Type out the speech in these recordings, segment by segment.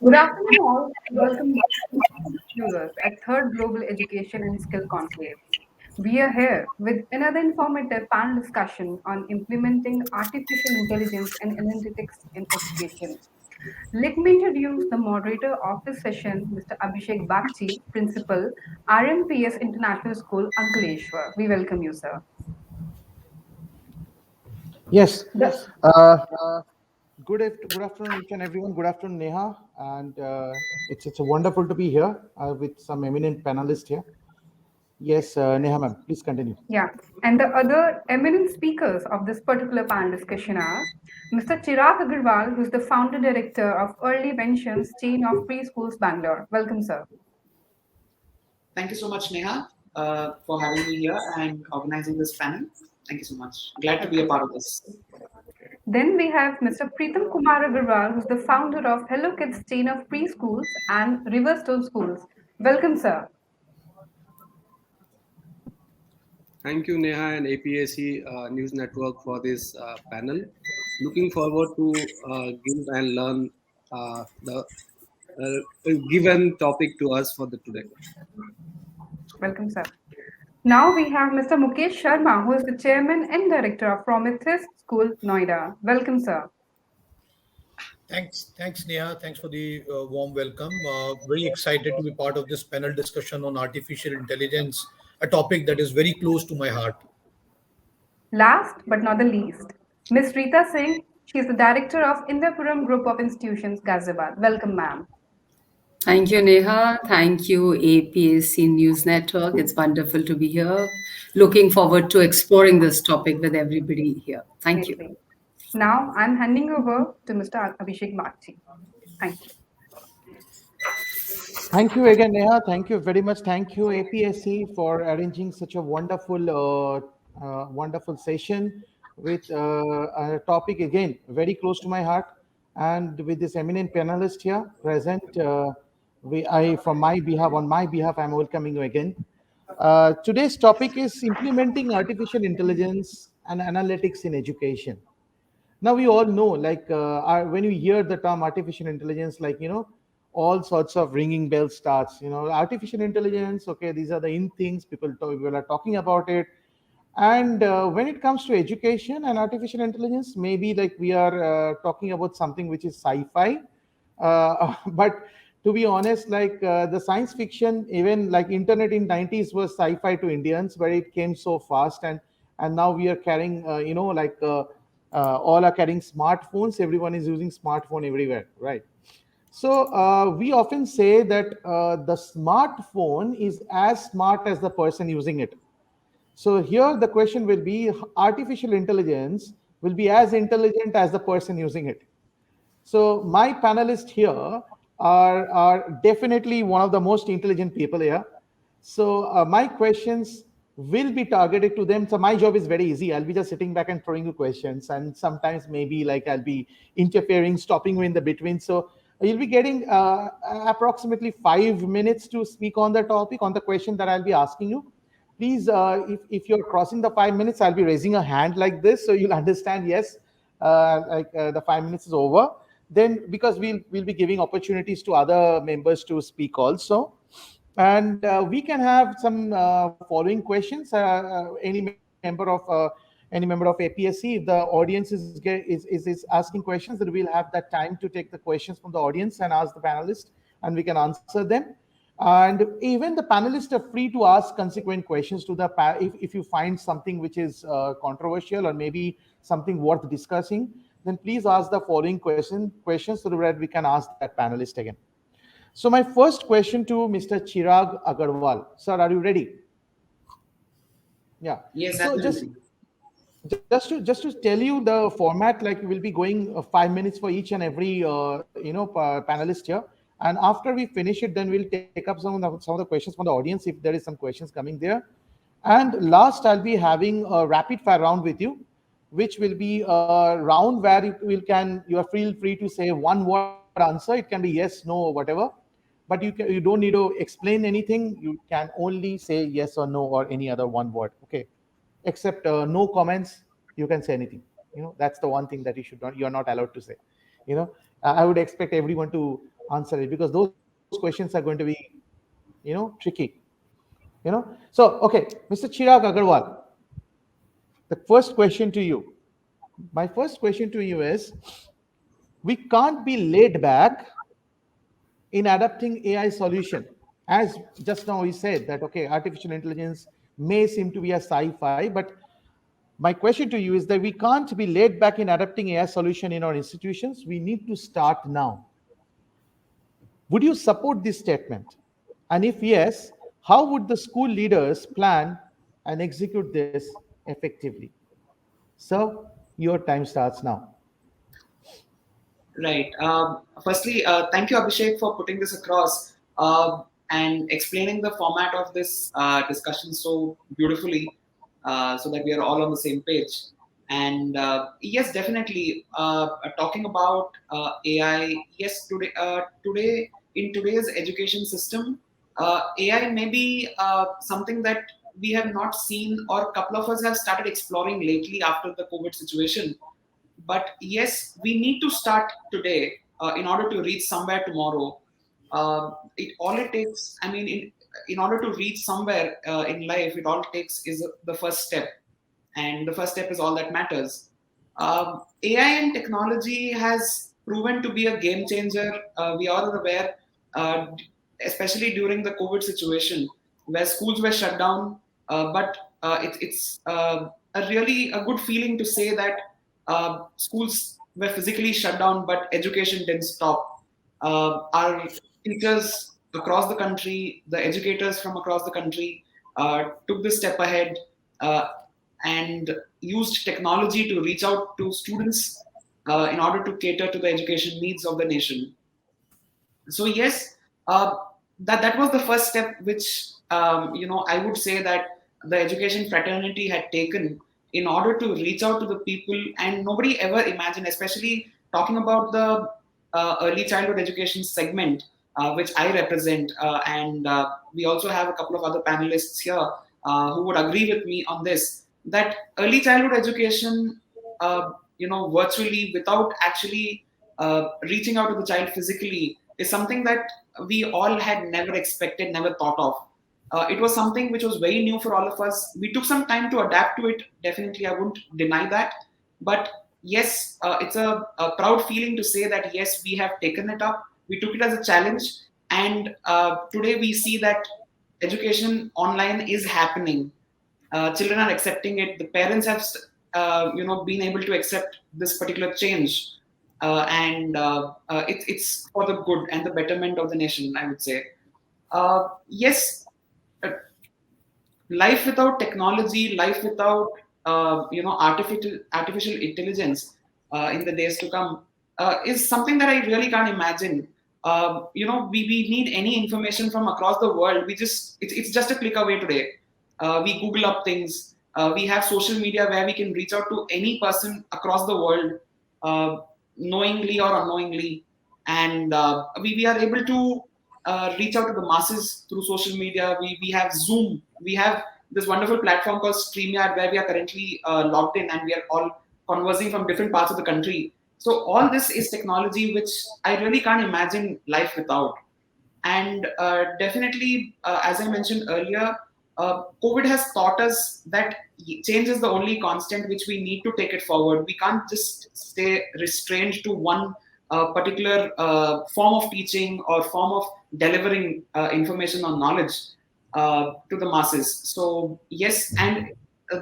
Good afternoon, all. Welcome back to viewers at Third Global Education and Skill Conclave. We are here with another informative panel discussion on implementing artificial intelligence and analytics in education. Let me introduce the moderator of this session, Mr. Abhishek Bagchi, Principal, RMPS International School, Ankleshwar. We welcome you, sir. Yes. The, Uh, good afternoon, each and everyone. Good afternoon, Neha. And it's a wonderful to be here with some eminent panelists here. Yes, Neha ma'am, please continue. Yeah, and the other eminent speakers of this particular panel discussion are Mr. Chirag Agarwal, who's the founder director of Early Ventions chain of preschools, Bangalore. Welcome, sir. Thank you so much, Neha, for having me here and organizing this panel. Thank you so much. Glad to be a Welcome. part of this. Then we have Mr. Preetham Kumar Agarwal, who's the founder of Hello Kids chain of preschools and Riverstone schools. Welcome, sir. Thank you, Neha and APAC News Network for this panel. Looking forward to give and learn the given topic to us for the today. Welcome, sir. Now we have Mr. Mukesh Sharma, who is the chairman and director of Prometheus School, Noida. Welcome, sir. Thanks, Neha. Thanks for the warm welcome. Very excited to be part of this panel discussion on artificial intelligence, a topic that is very close to my heart. Last but not the least, Ms. Rita Singh. She is the director of Indrapuram Group of Institutions, Ghaziabad. Welcome, ma'am. Thank you, Neha. Thank you, APSC News Network. It's wonderful to be here. Looking forward to exploring this topic with everybody here. Thank Great, you. great. Now I'm handing over to Mr. Abhishek Bagchi. Thank you. Thank you again, Neha. Thank you very much. Thank you, APSC, for arranging such a wonderful session with a topic again very close to my heart, and with this eminent panelist here present. On my behalf, I'm welcoming you again. Today's topic is implementing artificial intelligence and analytics in education. Now we all know, like when you hear the term artificial intelligence, like all sorts of ringing bells starts. Artificial intelligence. Okay, these are the in things people are talking about it. And when it comes to education and artificial intelligence, maybe like we are talking about something which is sci-fi. But to be honest, like the science fiction, even like internet in 90s was sci-fi to Indians, but it came so fast, and now we are carrying, all are carrying smartphones. Everyone is using smartphone everywhere, right? So we often say that the smartphone is as smart as the person using it. So here the question will be, artificial intelligence will be as intelligent as the person using it. So my panelists here are definitely one of the most intelligent people here. So my questions will be targeted to them. So my job is very easy. I'll be just sitting back and throwing you questions, and sometimes maybe like I'll be interfering, stopping you in the between. So you'll be getting approximately 5 minutes to speak on the topic, on the question that I'll be asking you. Please, if you're crossing the 5 minutes, I'll be raising a hand like this, so you'll understand. Yes, the 5 minutes is over. Then, because we'll be giving opportunities to other members to speak also, and we can have some following questions. Any member of APSC, if the audience is asking questions, then we'll have that time to take the questions from the audience and ask the panelists, and we can answer them. And even the panelists are free to ask consequent questions to if you find something which is controversial or maybe something worth discussing, then please ask the following questions so that we can ask that panelist again. So my first question to Mr. Chirag Agarwal. Sir, are you ready? Yeah. Yes, So absolutely. just to tell you the format, like we'll be going 5 minutes for each and every panelist here, and after we finish it, then we'll take up some of the questions from the audience if there is some questions coming there. And last, I'll be having a rapid fire round with you, which will be a round where you are feel free to say one word answer. It can be yes, no, or whatever, but you don't need to explain anything. You can only say yes or no or any other one word. Okay, except no comments. You can say anything. That's the one thing that you're not allowed to say. I would expect everyone to answer it, because those questions are going to be, tricky. So, okay, Mr. Chirag Agarwal, the first question to you. My first question to you is, we can't be laid back in adapting AI solution. As just now we said that, okay, artificial intelligence may seem to be a sci-fi, but my question to you is that we can't be laid back in adapting AI solution in our institutions. We need to start now. Would you support this statement? And if yes, how would the school leaders plan and execute this effectively? So, your time starts now. Right. Firstly, thank you, Abhishek, for putting this across and explaining the format of this discussion so beautifully, so that we are all on the same page. And yes, definitely, talking about AI. Yes, today in today's education system, AI may be something that we have not seen, or a couple of us have started exploring lately after the COVID situation. But yes, we need to start today in order to reach somewhere tomorrow. It takes, I mean, in order to reach somewhere in life, it all takes is the first step, and the first step is all that matters. AI and technology has proven to be a game changer. We are aware, uh, especially during the COVID situation, where schools were shut down. But it's a really a good feeling to say that schools were physically shut down, but education didn't stop. Our teachers across the country, the educators from across the country, took this step ahead. Uh, and used technology to reach out to students in order to cater to the education needs of the nation. So yes, that was the first step, which I would say that the education fraternity had taken in order to reach out to the people, and nobody ever imagined, especially talking about the early childhood education segment, which I represent, and we also have a couple of other panelists here who would agree with me on this. That early childhood education, virtually, without actually reaching out to the child physically, is something that we all had never expected, never thought of. It was something which was very new for all of us. We took some time to adapt to it. Definitely, I wouldn't deny that. But yes, it's a proud feeling to say that yes, we have taken it up. We took it as a challenge, and today we see that education online is happening. Children are accepting it. The parents have, been able to accept this particular change, and it's for the good and the betterment of the nation, I would say. Yes, uh, life without technology, life without artificial intelligence in the days to come is something that I really can't imagine. We need any information from across the world. It's just a click away today. We Google up things. We have social media where we can reach out to any person across the world, uh, knowingly or unknowingly, and we are able to reach out to the masses through social media. We have Zoom. We have this wonderful platform called StreamYard, where we are currently logged in, and we are all conversing from different parts of the country. So all this is technology which I really can't imagine life without. And definitely, as I mentioned earlier, COVID has taught us that change is the only constant which we need to take it forward. We can't just stay restrained to one particular form of teaching or form of delivering information or knowledge to the masses. So yes, and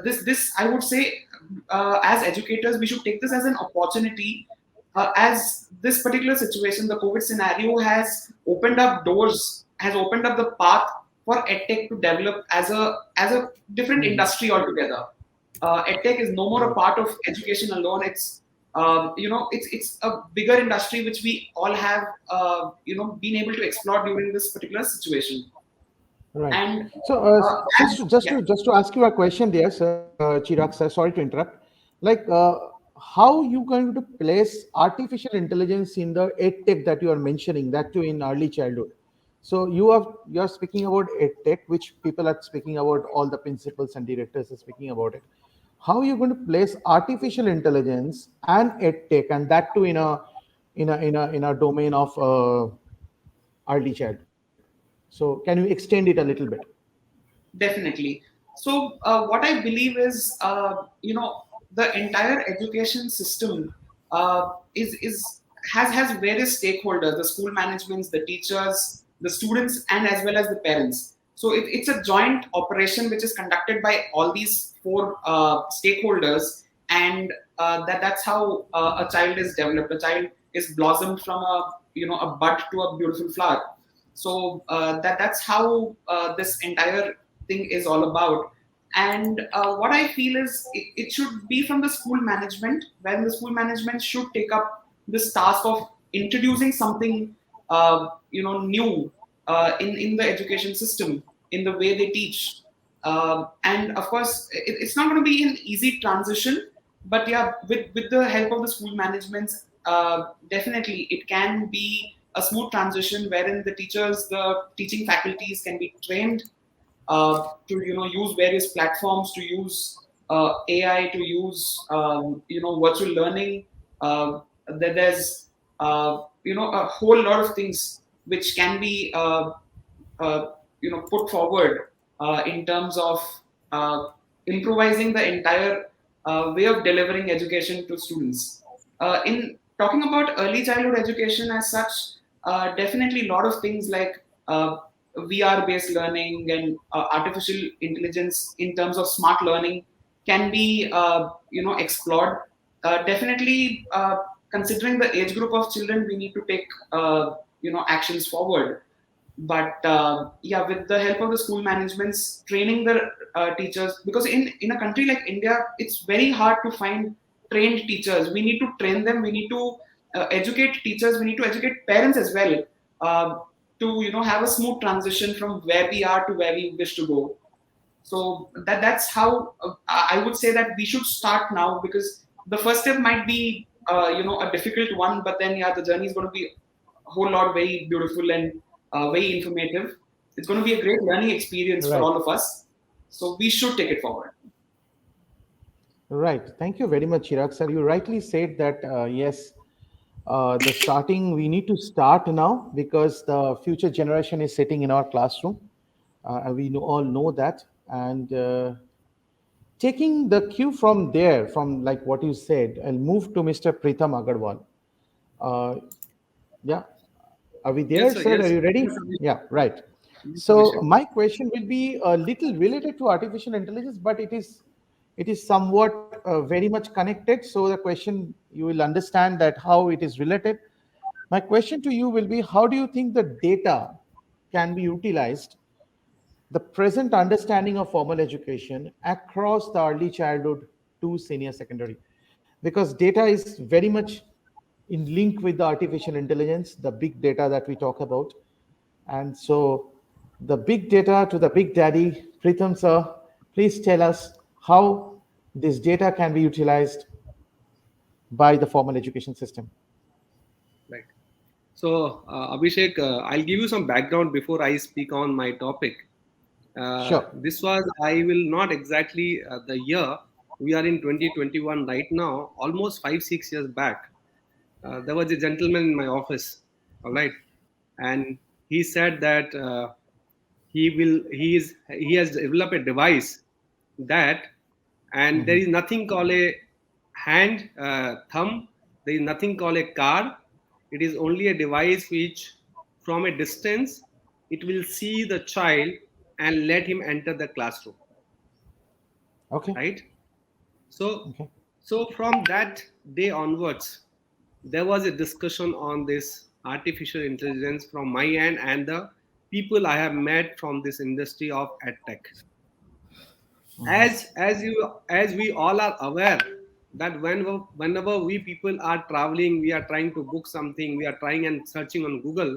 this I would say, as educators, we should take this as an opportunity, as this particular situation, the COVID scenario, has opened up doors, has opened up the path for edtech to develop as a different industry altogether. Edtech is no more a part of education alone. It's a bigger industry which we all have been able to explore during this particular situation. Right. And So, yeah. just to ask you a question there, sir, Chirag, sir, sorry to interrupt. Like, how you going to place artificial intelligence in the edtech that you are mentioning, that too in early childhood? So you are speaking about edtech, which people are speaking about, all the principals and directors are speaking about it. How are you going to place artificial intelligence and edtech, and that too in a domain of early childhood. So can you extend it a little bit? Definitely. So what I believe is, the entire education system is has various stakeholders: the school managements, the teachers, the students, and as well as the parents. So it's a joint operation which is conducted by all these four stakeholders, and that's how a child is developed. A child is blossomed from a bud to a beautiful flower. So that's how this entire thing is all about. And what I feel is it should be from the school management, when the school management should take up this task of introducing something new in the education system, in the way they teach. And of course, it's not going to be an easy transition, but yeah, with the help of the school managements, definitely it can be a smooth transition wherein the teachers, the teaching faculties can be trained to use various platforms, to use AI, to use virtual learning. There's a whole lot of things which can be put forward in terms of improvising the entire way of delivering education to students. In talking about early childhood education as such, definitely a lot of things like VR based learning and artificial intelligence in terms of smart learning can be explored. Definitely, considering the age group of children, we need to take actions forward. But yeah, with the help of the school managements, training the teachers, because in a country like India, it's very hard to find trained teachers. We need to train them. We need to educate teachers. We need to educate parents as well, to have a smooth transition from where we are to where we wish to go. So that's how I would say that we should start now, because the first step might be a difficult one, but then yeah, the journey is going to be a whole lot very beautiful and very informative. It's going to be a great learning experience for Right. all of us. So we should take it forward. Right. Thank you very much, Chirag sir. You rightly said that, yes, we need to start now because the future generation is sitting in our classroom. And we all know that. And taking the cue from there, from like what you said, I'll move to Mr. Pritham Agarwal. Yeah. Are we there, Yes, sir, sir? yes. Are you ready? Yes, Abhishek. Yeah, right. Yes, So Abhishek. my question will be a little related to artificial intelligence, but it is somewhat very much connected. So the question, you will understand that how it is related. My question to you will be, how do you think the data can be utilized, the present understanding of formal education across the early childhood to senior secondary? Because data is very much in link with the artificial intelligence, the big data that we talk about. And so the big data to the big daddy, Pritham sir, please tell us how this data can be utilized by the formal education system. Right. So, Abhishek, I'll give you some background before I speak on my topic. Sure. This was, I will not exactly the year. We are in 2021 right now, almost 5-6 years back. There was a gentleman in my office, all right, and he said that he has developed a device that, and there is nothing called a hand thumb, there is nothing called a card. It is only a device which from a distance it will see the child and let him enter the classroom, Okay. right? So Okay. so from that day onwards there was a discussion on this artificial intelligence from my end and the people I have met from this industry of edtech. As we all are aware that whenever we people are traveling, we are trying to book something, we are trying and searching on Google,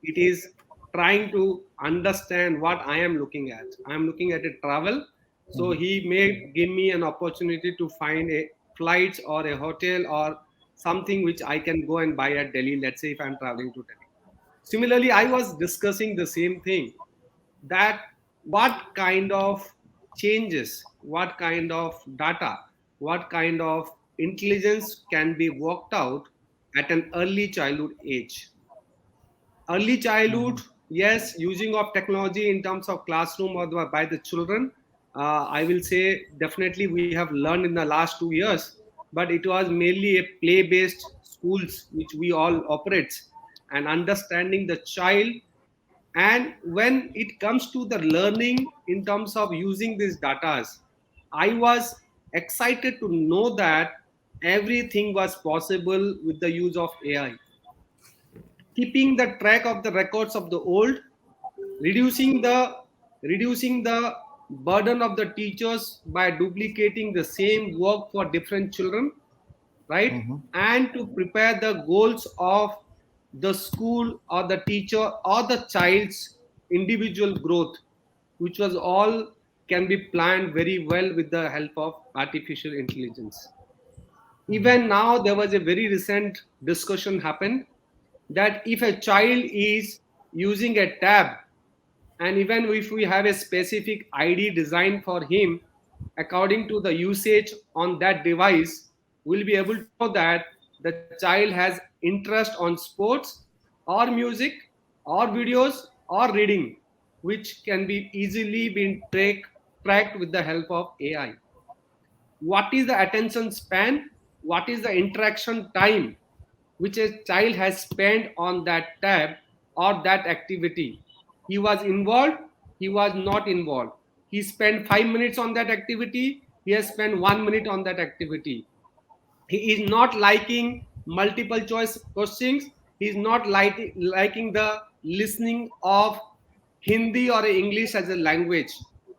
it is trying to understand what I am looking at. I am looking at a travel, so he may give me an opportunity to find a flights or a hotel or something which I can go and buy at Delhi, let's say if I'm traveling to Delhi. Similarly, I was discussing the same thing, that what kind of changes, what kind of data, what kind of intelligence can be worked out at an early childhood age. Early childhood, yes, using of technology in terms of classroom or by the children, I will say definitely we have learned in the last 2 years, but it was mainly a play-based schools which we all operates, and understanding the child. And when it comes to the learning in terms of using these datas, I was excited to know that everything was possible with the use of AI, keeping the track of the records of the old, reducing the burden of the teachers by duplicating the same work for different children, right? Mhm. And to prepare the goals of the school or the teacher or the child's individual growth, which was all can be planned very well with the help of artificial intelligence. Even now there was a very recent discussion happened that if a child is using a tab, and even if we have a specific ID designed for him according to the usage on that device, we'll be able to know that the child has interest on sports or music or videos or reading, which can be easily been tracked with the help of AI. What is the attention span? What is the interaction time which a child has spent on that tab or that activity? He was involved, he was not involved. He spent 5 minutes on that activity, he has spent 1 minute on that activity. He is not liking multiple choice questions, he is not liking the listening of Hindi or English as a language.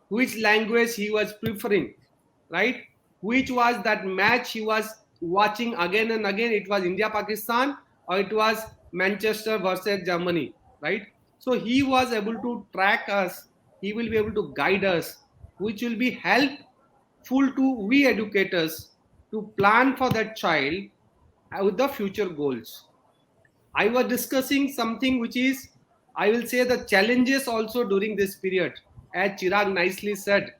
Which language he was preferring, right? Which was that match he was watching again and again? It was India Pakistan or it was Manchester versus Germany, right? So he was able to track us, he will be able to guide us, which will be helpful to we educators to plan for that child with the future goals. I was discussing something which is, I will say, the challenges also during this period. As Chirag nicely said,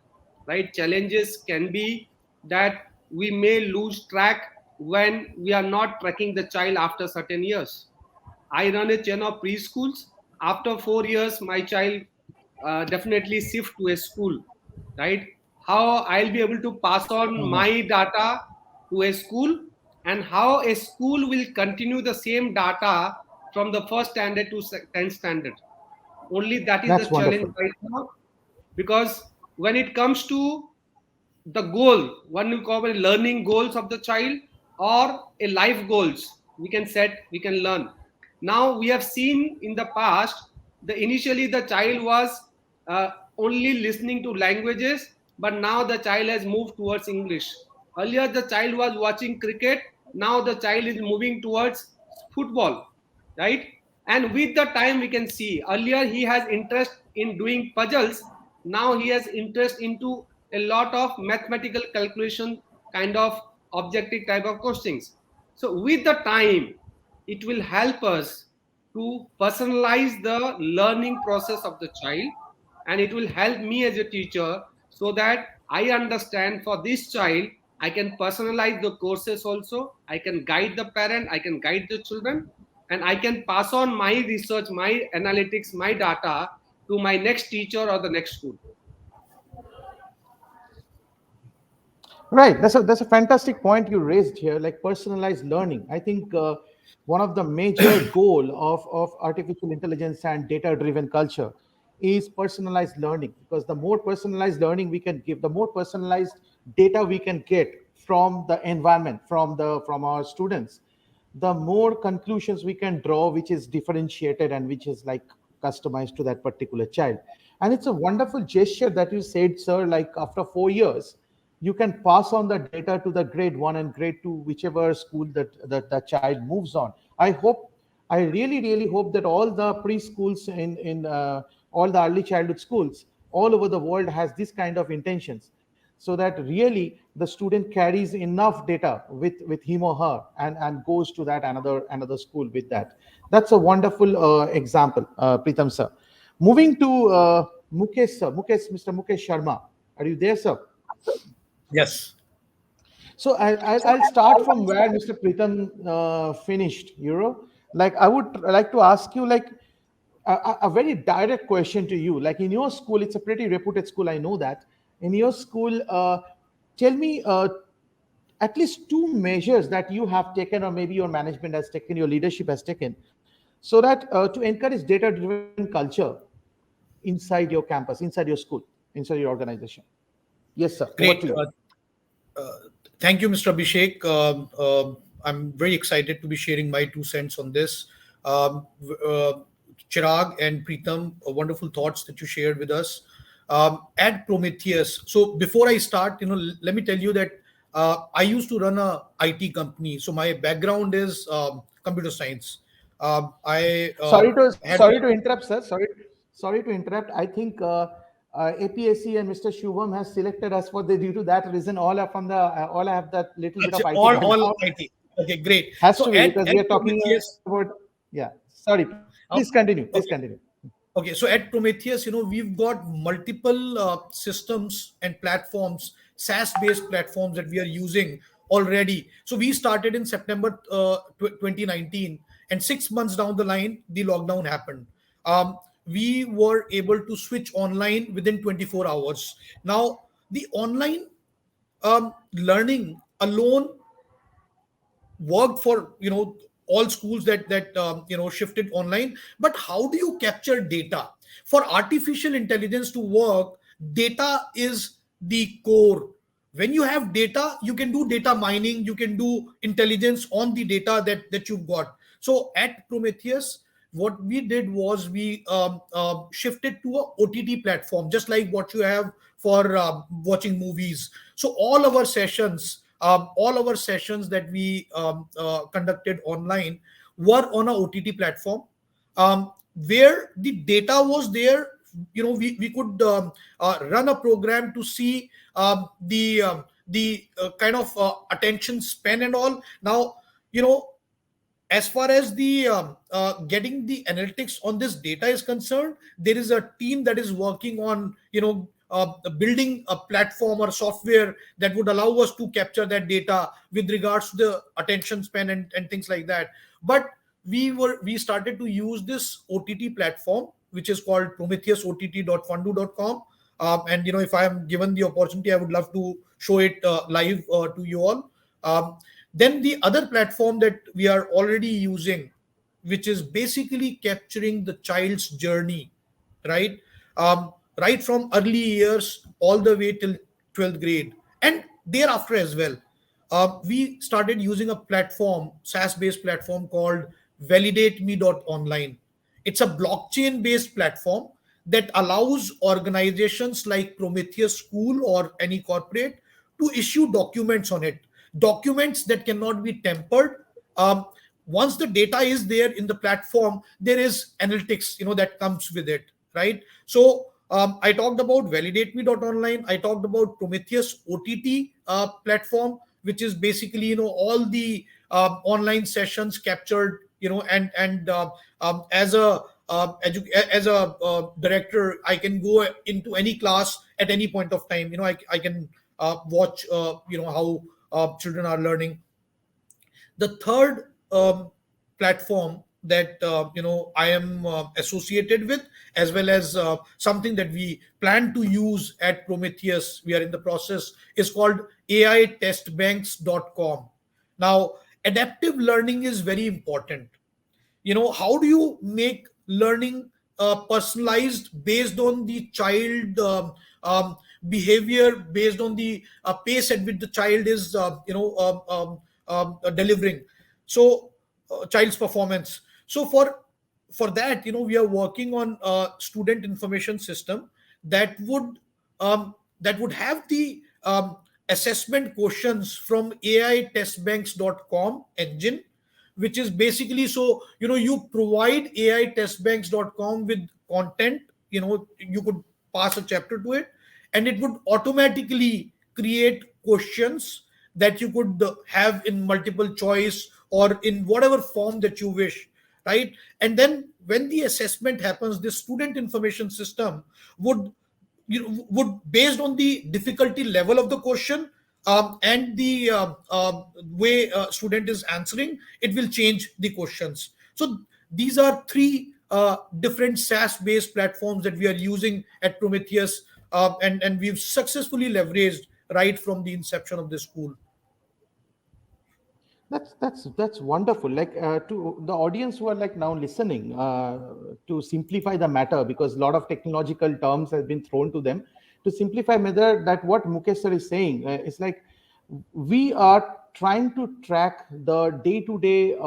right? Challenges can be that we may lose track when we are not tracking the child after certain years. I run a chain of preschools. After 4 years, my child definitely shift to a school, right? How I'll be able to pass on Mhm. my data to a school, and how a school will continue the same data from the first standard to 10th standard. Only that is the That's challenge wonderful. right now, because when it comes to the goal, one you call it learning goals of the child or a life goals we can set, we can learn. Now we have seen in the past, the initially the child was uh, only listening to languages, but now the child has moved towards English. Earlier the child was watching cricket, now the child is moving towards football, right? And with the time we can see earlier he has interest in doing puzzles, now he has interest into a lot of mathematical calculation kind of objective type of questions. So with the time it will help us to personalize the learning process of the child, and it will help me as a teacher so that I understand for this child I can personalize the courses also, I can guide the parent, I can guide the children, and I can pass on my research, my analytics, my data to my next teacher or the next school. Right. That's a fantastic point you raised here, like personalized learning. I think one of the major goal of artificial intelligence and data-driven culture is personalized learning, because the more personalized learning we can give, the more personalized data we can get from the environment, from our students, the more conclusions we can draw, which is differentiated and which is like customized to that particular child. And it's a wonderful gesture that you said, sir, like after 4 years you can pass on the data to the grade 1 and grade 2, whichever school that the child moves on. I really hope that all the preschools in all the early childhood schools all over the world has this kind of intentions, so that really the student carries enough data with him or her and goes to that another school with that. That's a wonderful example, Pritam sir. Moving to Mukesh sir, Mr. Mukesh Sharma. Are you there, sir? Yes. So I'll start from where Mr. Pritam finished. Like I would like to ask you, like a very direct question to you. Like in your school, it's a pretty reputed school. I know that. In your school, tell me at least two measures that you have taken, or maybe your management has taken, your leadership has taken, so that to encourage data-driven culture inside your campus, inside your school, inside your organization. Yes, sir. Over Great. to you. Thank you, Mr. Abhishek. I'm very excited to be sharing my 2 cents on this. Chirag and Preetham, wonderful thoughts that you shared with us. At Prometheus, so before I start, let me tell you that I used to run a IT company. So my background is computer science. I Sorry had to interrupt, sir. Sorry to interrupt. I think APSC and Mr. Shubham has selected us for due to that reason. All are from the all have that little bit of IT. all background. IT. Okay, great. Has So to be, because we are talking Prometheus, about. Yeah. Sorry. Please continue. Please Okay. continue. Okay, so at Prometheus, we've got multiple systems and platforms, SaaS-based platforms that we are using already. So we started in September 2019, and 6 months down the line, the lockdown happened. We were able to switch online within 24 hours. Now, the online learning alone worked for all schools that shifted online. But how do you capture data? For artificial intelligence to work, data is the core. When you have data, you can do data mining, you can do intelligence on the data that you've got. So at Prometheus, what we did was we shifted to a OTT platform, just like what you have for watching movies. So all our sessions that we conducted online were on a OTT platform, where the data was there. We could run a program to see the kind of attention span and all. Now, as far as the getting the analytics on this data is concerned, there is a team that is working on building a platform or software that would allow us to capture that data with regards to the attention span and things like that. But we started to use this OTT platform, which is called prometheusott.fundu.com. And if I am given the opportunity, I would love to show it live to you all. Then the other platform that we are already using, which is basically capturing the child's journey, right? Right from early years all the way till 12th grade and thereafter as well. We started using a platform, SaaS-based platform called ValidateMe.online. It's a blockchain-based platform that allows organizations like Prometheus School or any corporate to issue documents on it. Documents that cannot be tampered. Once the data is there in the platform, there is analytics, that comes with it, right? So I talked about ValidateMe.online. I talked about Prometheus OTT platform, which is basically all the online sessions captured. And as a director, I can go into any class at any point of time. I can watch how children are learning. The third platform that I am associated with, as well as something that we plan to use at Prometheus, we are in the process, is called AITestbanks.com. Now, adaptive learning is very important. How do you make learning personalized based on the child behavior, based on the pace at which the child is delivering, so child's performance. So for that, we are working on a student information system that would have the assessment questions from AITestbanks.com engine, which is basically, so you provide AITestbanks.com with content. You could pass a chapter to it, and it would automatically create questions that you could have in multiple choice or in whatever form that you wish, right? And then when the assessment happens, the student information system would based on the difficulty level of the question and the way student is answering, it will change the questions. So these are three different SaaS-based platforms that we are using at Prometheus, and we've successfully leveraged right from the inception of the school. That's wonderful. Like to the audience who are like now listening, to simplify the matter, because a lot of technological terms have been thrown to them. To simplify matter, that what Mukesh sir is saying, it's like we are trying to track the day-to-day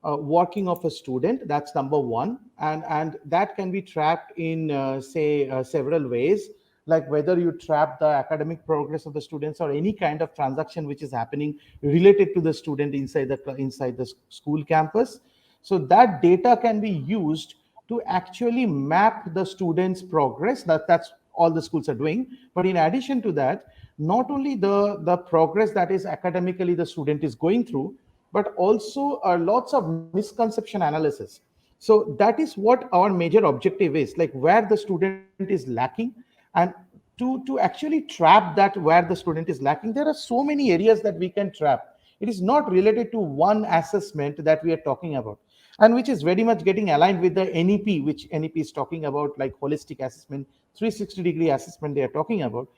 working of a student. That's number one, and that can be tracked in say several ways, like whether you trap the academic progress of the students or any kind of transaction which is happening related to the student inside the school campus. So that data can be used to actually map the students progress. That's all the schools are doing. But in addition to that, not only the progress that is academically the student is going through, but also lots of misconception analysis. So that is what our major objective is, like where the student is lacking, and to actually trap that where the student is lacking. There are so many areas that we can trap. It is not related to one assessment that we are talking about, and which is very much getting aligned with the NEP, which NEP is talking about, like holistic assessment, 360-degree assessment they are talking about.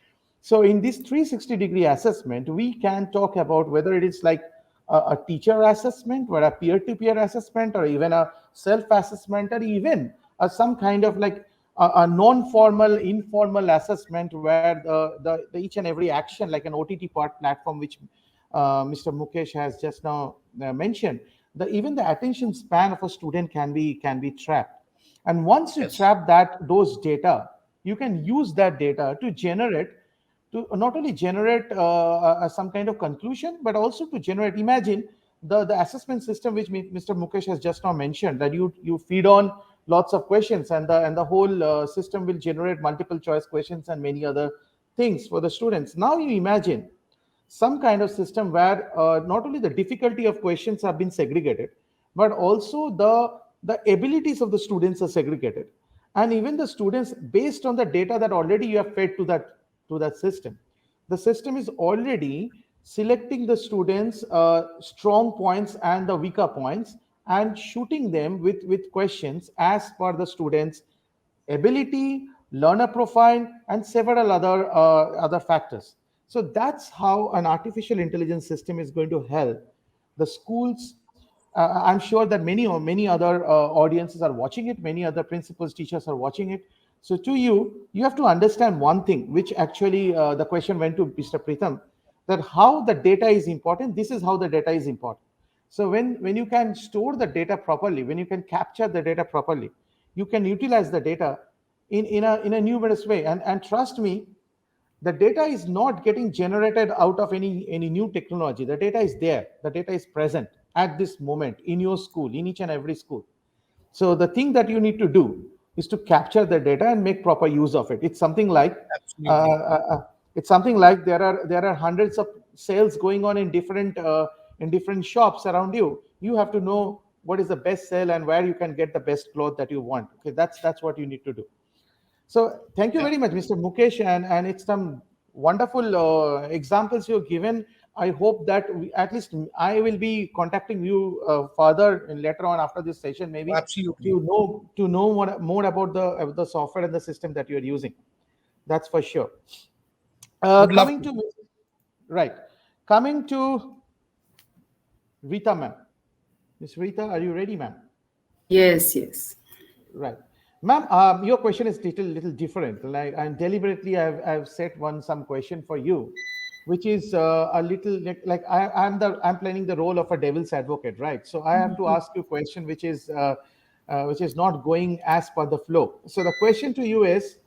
So in this 360-degree assessment, we can talk about whether it is like a teacher assessment, or a peer-to-peer assessment, or even a self-assessment, or even some kind of like a non-formal, informal assessment, where the each and every action, like an OTT part platform, which Mr. Mukesh has just now mentioned, even the attention span of a student can be tracked. And once you Yes. trap those data, you can use that data to generate, to not only generate some kind of conclusion, but also to generate. Imagine the assessment system which Mr. Mukesh has just now mentioned, that you feed on lots of questions, and the whole system will generate multiple choice questions and many other things for the students. Now you imagine some kind of system where not only the difficulty of questions have been segregated, but also the abilities of the students are segregated, and even the students, based on the data that already you have fed to that system, the system is already selecting the students strong points and the weaker points, and shooting them with questions as per the students ability, learner profile, and several other factors. So that's how an artificial intelligence system is going to help the schools. I'm sure that many other audiences are watching it. Many other principals, teachers are watching it. So to you have to understand one thing, which actually the question went to Mr. Pritham, that how the data is important. This is how the data is important. So when you can store the data properly, when you can capture the data properly, you can utilize the data in a numerous way. And trust me, the data is not getting generated out of any new technology. The data is there. The data is present at this moment in your school, in each and every school. So the thing that you need to do is to capture the data and make proper use of it. It's something like uh, Absolutely. there are hundreds of sales going on in different shops around you. You have to know what is the best sale and where you can get the best cloth that you want. Okay, that's what you need to do. So thank you Yeah. very much, Mr. Mukesh, and it's some wonderful examples you've given. I hope that at least I will be contacting you further and later on after this session, maybe Absolutely. to know more about the software and the system that you're using. That's for sure. Would love Coming to. to right, coming to Rita, ma'am. Miss Rita, are you ready, ma'am? Yes, yes. Right. Ma'am, your question is little different. Like, and deliberately, I've set some question for you, which is a little like I'm playing the role of a devil's advocate, right? So I have to ask you a question which is not going as per the flow. So the question to you is,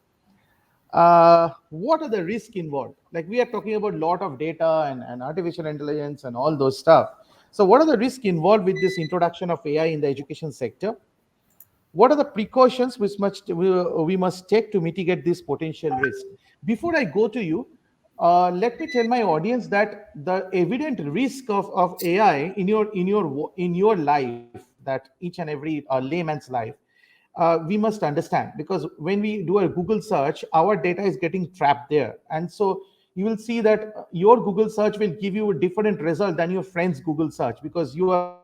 what are the risks involved? Like, we are talking about a lot of data and artificial intelligence and all those stuff. So what are the risks involved with this introduction of AI in the education sector? What are the precautions we must take to mitigate this potential risk? Before I go to you, let me tell my audience that the evident risk of AI in your life, that each and every layman's life, we must understand, because when we do a Google search, our data is getting trapped there, and so you will see that your Google search will give you a different result than your friend's Google search, because you are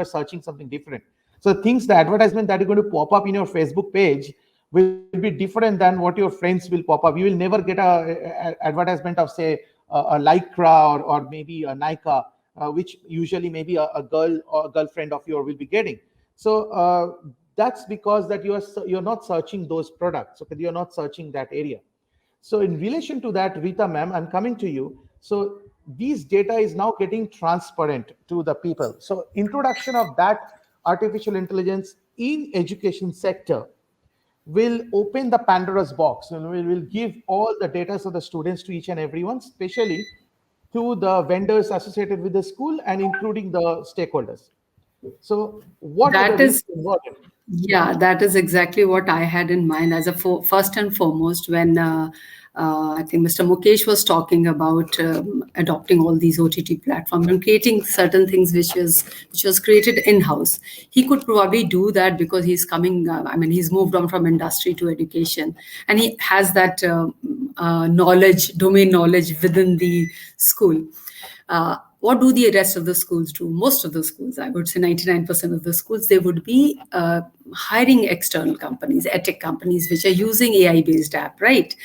searching something different. So So things, the advertisement that are going to pop up in your Facebook page will be different than what your friends will pop up. You will never get a advertisement of, say, a Lycra or maybe a Nika, which usually maybe a girl or a girlfriend of yours will be getting. So that's because that you're not searching those products. Okay, you're not searching that area. So in relation to that, Rita ma'am, I'm coming to you. So these data is now getting transparent to the people. So introduction of that artificial intelligence in education sector will open the Pandora's box and will give all the data of the students to each and everyone, especially to the vendors associated with the school and including the stakeholders. So what are That the is risks involved? Yeah, that is exactly what I had in mind as a first and foremost when I think Mr. Mukesh was talking about adopting all these OTT platforms and creating certain things which was created in house. He could probably do that because he's coming. I mean, he's moved on from industry to education, and he has that domain knowledge within the school. What do the rest of the schools do? Most of the schools, I would say 99% of the schools, they would be hiring external companies, edtech companies, which are using AI-based app, right?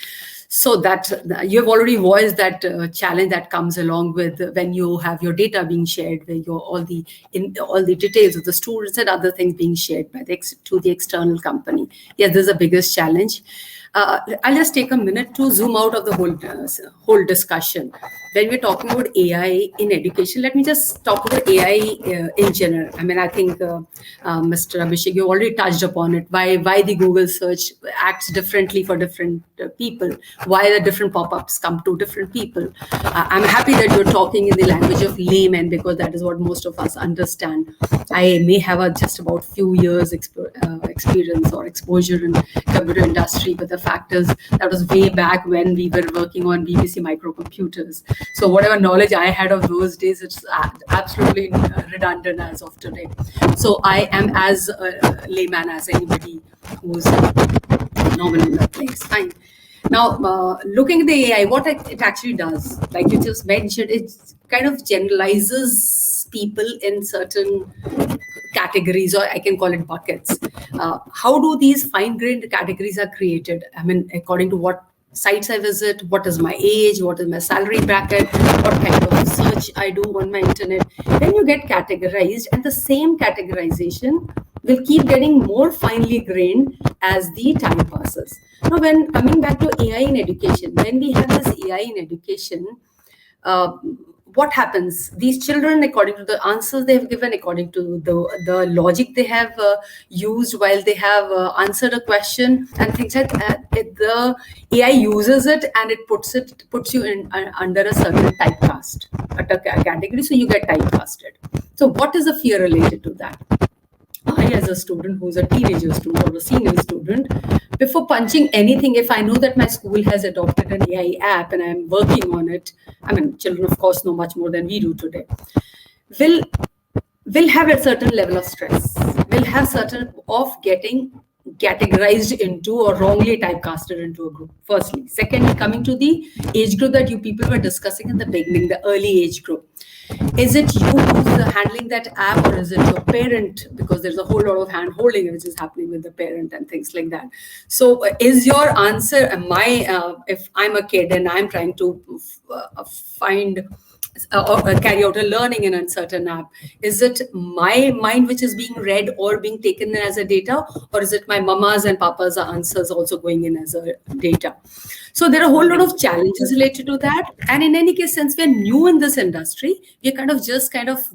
So that you have already voiced that challenge that comes along with when you have your data being shared, where all the details of the students and other things being shared to the external company. Yes, this is the biggest challenge. I'll just take a minute to zoom out of the whole discussion. When we're talking about AI in education, let me just talk about AI in general. I mean, I think Mr. Abhishek, you already touched upon it. Why the Google search acts differently for different people? Why the different pop-ups come to different people? I'm happy that you're talking in the language of layman because that is what most of us understand. I may have just about few years experience or exposure in computer industry, but the fact is that was way back when we were working on BBC microcomputers. So whatever knowledge I had of those days, it's absolutely redundant as of today. So I am as a layman as anybody who's normal in that place. Fine. Now, looking at the AI, what it actually does, like you just mentioned, it kind of generalizes people in certain categories, or I can call it buckets. How do these fine-grained categories are created? I mean, according to what sites I visit, what is my age, what is my salary bracket, what kind of search I do on my internet. Then you get categorized, and the same categorization will keep getting more finely grained as the time passes. Now, when coming back to AI in education, when we have this AI in education, what happens? These children, according to the answers they have given, according to the logic they have used while they have answered a question and things like that, the AI uses it and it puts you in under a certain typecast, a category, so you get typecasted. So what is the fear related to that? I, as a student who's a teenager student or a senior student, before punching anything, if I know that my school has adopted an AI app and I'm working on it, I mean, children, of course, know much more than we do today, will have a certain level of stress, will have certain of getting categorized into or wrongly typecasted into a group. Firstly. Secondly, coming to the age group that you people were discussing in the beginning, the early age group. Is it you who's handling that app, or is it your parent? Because there's a whole lot of hand holding which is happening with the parent and things like that. So is your answer, if I'm a kid and I'm trying to find or carry out a learning in a certain app, is it my mind which is being read or being taken as a data, or is it my mama's and papa's answers also going in as a data? So there are a whole lot of challenges related to that. And in any case, since we're new in this industry, we kind of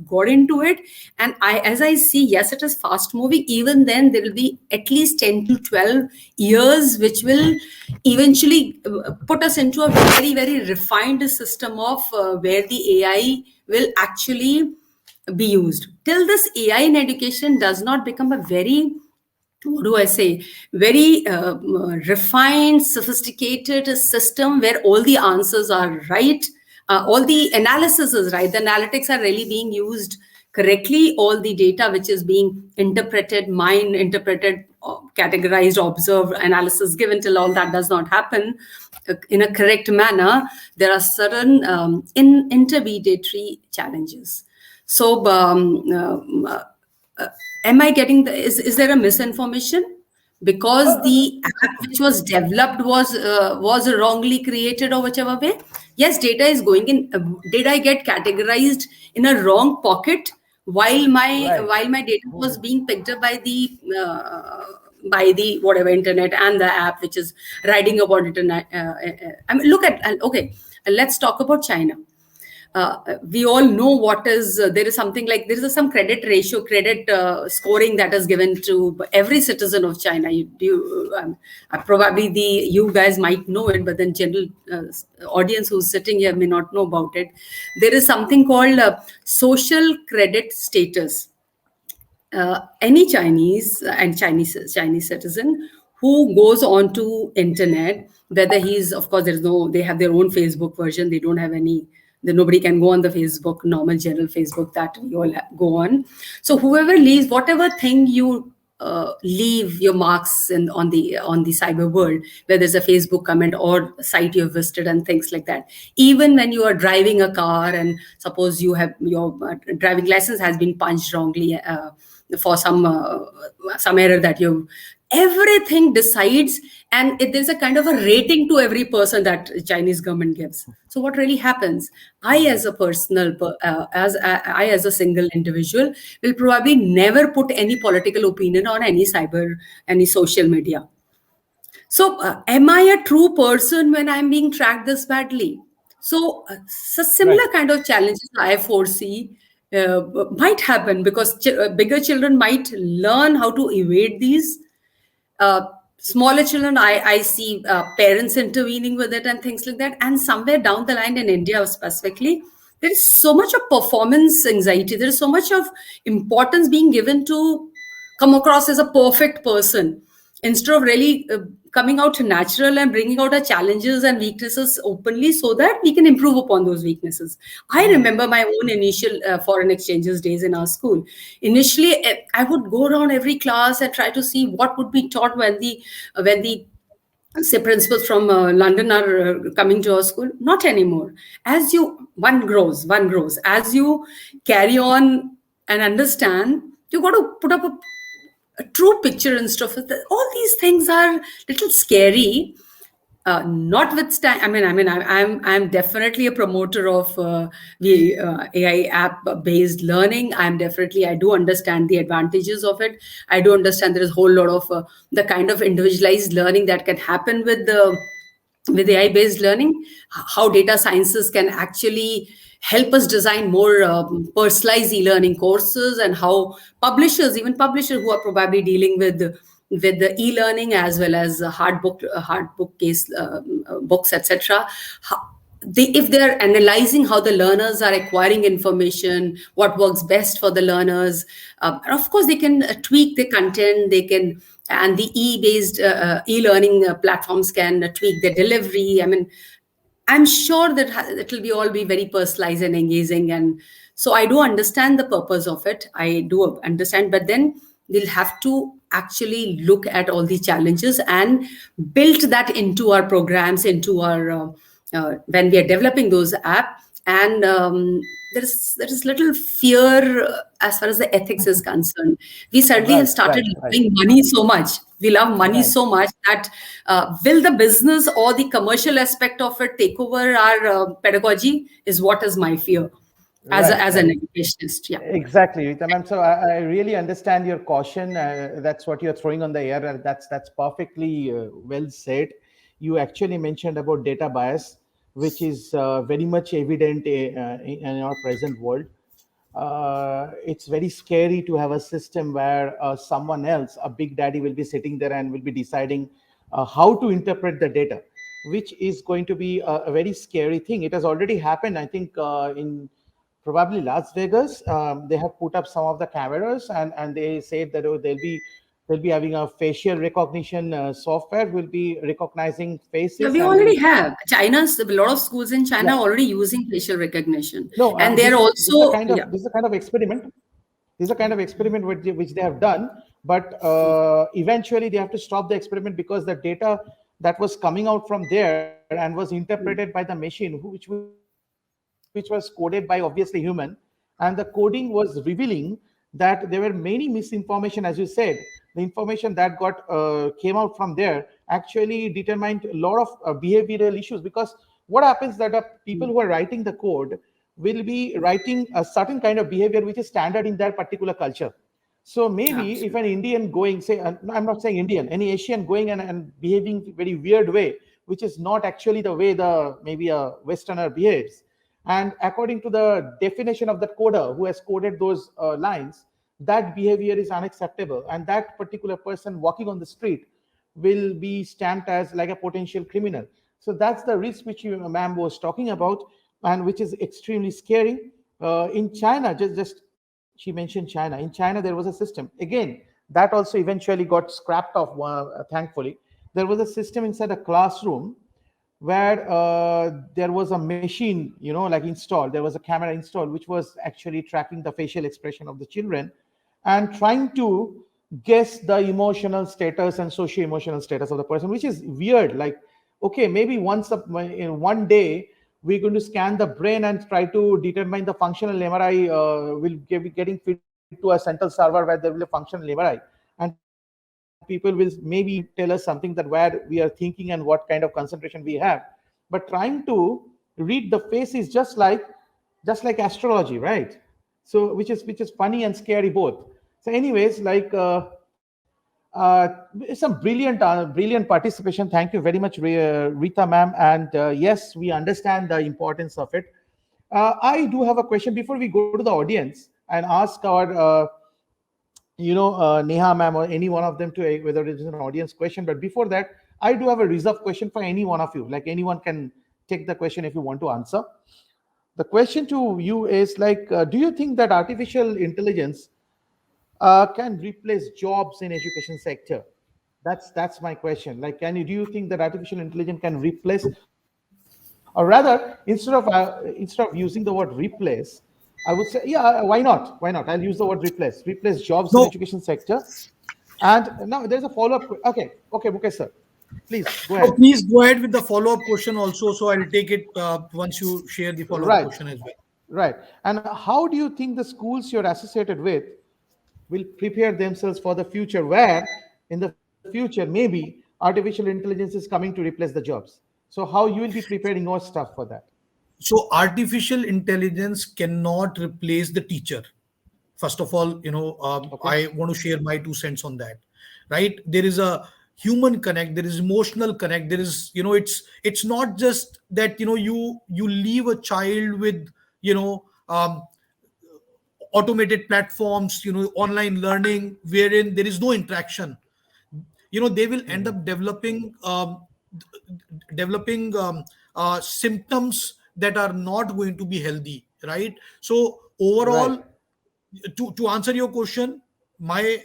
got into it. And as I see, yes, it is fast moving. Even then, there will be at least 10 to 12 years, which will eventually put us into a very, very refined system of where the AI will actually be used. Till this, AI in education does not become a very, what do I say, very refined, sophisticated system where all the answers are right, all the analysis is right, the analytics are really being used correctly, all the data which is being interpreted, categorized, observed, analysis given, till all that does not happen in a correct manner, there are certain intermediary challenges. So am I getting is there a misinformation? Because the app which was developed was wrongly created or whichever way. Yes, data is going in. Did I get categorized in a wrong pocket while my data was being picked up by the whatever internet and the app which is riding upon internet? I mean, look at okay. Let's talk about China. We all know what is there is something like there is some credit ratio, credit scoring that is given to every citizen of China. Probably you guys might know it, but then general audience who's sitting here may not know about it. There is something called social credit status. Any Chinese citizen who goes on to internet, whether he's, of course, they have their own Facebook version. They don't have any. Nobody can go on the Facebook, normal general Facebook that we all go on. So whoever leaves, whatever thing you leave your marks on the cyber world, whether it's a Facebook comment or site you have visited and things like that. Even when you are driving a car and suppose you have your driving license has been punched wrongly for some error that everything decides, and there's a kind of a rating to every person that Chinese government gives. So what really happens? I as a single individual will probably never put any political opinion on any social media. So am I a true person when I'm being tracked this badly? So similar kind of challenges I foresee might happen because bigger children might learn how to evade these. Smaller children, I see parents intervening with it and things like that. And somewhere down the line in India specifically, there is so much of performance anxiety. There is so much of importance being given to come across as a perfect person instead of really coming out natural and bringing out our challenges and weaknesses openly so that we can improve upon those weaknesses. I remember my own initial foreign exchanges days in our school. Initially, I would go around every class and try to see what would be taught when the say principals from London are coming to our school. Not anymore. As one grows. As you carry on and understand, you got to put up a true picture and stuff. All these things are little scary. Notwithstanding, I'm definitely a promoter of the AI app-based learning. I do understand the advantages of it. I do understand there is a whole lot of the kind of individualized learning that can happen with AI-based learning. How data sciences can actually help us design more personalized e-learning courses, and how publishers who are probably dealing with the e-learning as well as hard book case books, etc. If they're analyzing how the learners are acquiring information, what works best for the learners, and of course they can tweak the content. And the e-learning platforms can tweak the delivery. I mean, I'm sure that it will all be very personalized and engaging. And so I do understand the purpose of it. I do understand, but then we'll have to actually look at all the challenges and build that into our programs, into our when we are developing those apps. And there is little fear as far as the ethics is concerned. We suddenly have started loving money so much. We love money so much that will the business or the commercial aspect of it take over our pedagogy is what is my fear as an educationist. Yeah, exactly, Rita ma'am. So I really understand your caution. That's what you're throwing on the air. That's perfectly well said. You actually mentioned about data bias, which is very much evident in our present world. It's very scary to have a system where someone else, a big daddy, will be sitting there and will be deciding how to interpret the data, which is going to be a very scary thing. It has already happened, I think, in probably Las Vegas. They have put up some of the cameras, and they said that they'll be having a facial recognition software, will be recognizing faces. Yeah, we already have. A lot of schools in China are already using facial recognition. No, and they're also this is a kind of experiment. This is a kind of experiment which they have done, but eventually they have to stop the experiment because the data that was coming out from there and was interpreted by the machine, which was coded by obviously human, and the coding was revealing that there were many misinformation, as you said. The information that got came out from there actually determined a lot of behavioral issues, because what happens that the people who are writing the code will be writing a certain kind of behavior which is standard in their particular culture. So maybe if an Indian going, say, I'm not saying Indian, any Asian going and behaving very weird way, which is not actually the way the maybe a Westerner behaves, and according to the definition of the coder who has coded those lines, that behavior is unacceptable, and that particular person walking on the street will be stamped as like a potential criminal. So that's the risk which you, ma'am, was talking about, and which is extremely scary. In China, just she mentioned China. In China, there was a system. Again, that also eventually got scrapped off, thankfully. There was a system inside a classroom where there was a machine, like installed. There was a camera installed, which was actually tracking the facial expression of the children and trying to guess the emotional status and socio-emotional status of the person, which is weird. Like, okay, maybe in one day, we're going to scan the brain and try to determine the functional MRI will be getting fit to a central server where there will be a functional MRI. And people will maybe tell us something that where we are thinking and what kind of concentration we have. But trying to read the face is just like astrology, right? So which is funny and scary both. So anyways, like it's a brilliant participation. Thank you very much, Rita ma'am. And yes, we understand the importance of it. I do have a question before we go to the audience and ask our Neha ma'am or any one of them to whether it is an audience question. But before that, I do have a reserved question for any one of you. Like anyone can take the question if you want to answer. The question to you is like, do you think that artificial intelligence can replace jobs in education sector? That's my question. Like, do you think that artificial intelligence can replace, or rather, instead of using the word replace, I would say, yeah, why not? Why not? I'll use the word replace. Replace jobs in education sector. And now there's a follow-up. Okay, Mukesh sir, please go ahead. Please go ahead with the follow-up question also. So I'll take it once you share the follow-up question as well. Right. And how do you think the schools you're associated with will prepare themselves for the future, where in the future maybe artificial intelligence is coming to replace the jobs? So how you will be preparing your stuff for that? So artificial intelligence cannot replace the teacher. First of all, I want to share my 2 cents on that. Right? There is a human connect. There is emotional connect. There is, it's not just that you leave a child with automated platforms, online learning, wherein there is no interaction. They will end up developing symptoms that are not going to be healthy, right? So overall, to answer your question, my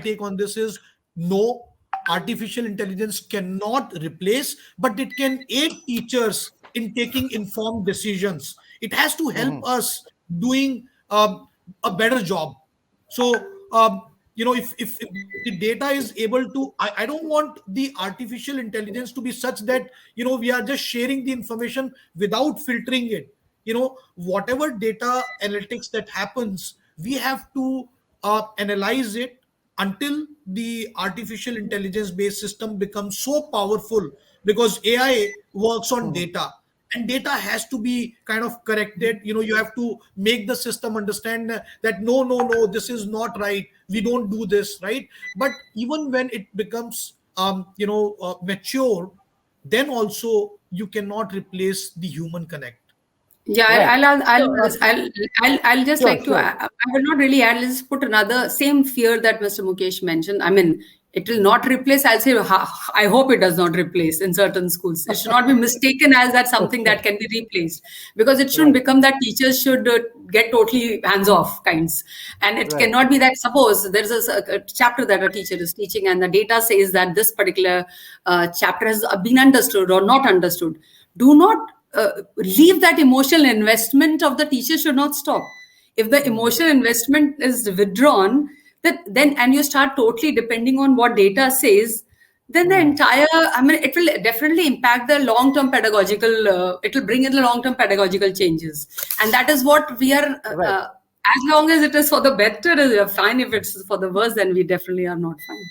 take on this is no, artificial intelligence cannot replace, but it can aid teachers in taking informed decisions. It has to help us doing a better job. So if the data is able to, I don't want the artificial intelligence to be such that we are just sharing the information without filtering it. Whatever data analytics that happens, we have to analyze it until the artificial intelligence based system becomes so powerful, because AI works on data. And data has to be kind of corrected. You have to make the system understand that no, this is not right. We don't do this, right? But even when it becomes, mature, then also you cannot replace the human connect. Yeah, I'll just like to. I will not really add. Let's put another same fear that Mr. Mukesh mentioned. I mean, it will not replace. I'll say, I hope it does not replace in certain schools. It should not be mistaken as that something that can be replaced, because it shouldn't become that teachers should get totally hands-off kinds. And it cannot be that, suppose there's a chapter that a teacher is teaching and the data says that this particular chapter has been understood or not understood. Do not leave that emotional investment of the teacher should not stop. If the emotional investment is withdrawn, then and you start totally depending on what data says, then the entire, it will definitely impact the long-term pedagogical, it will bring in the long-term pedagogical changes. And that is what we are As long as it is for the better, we're fine. If it's for the worse, then we definitely are not fine.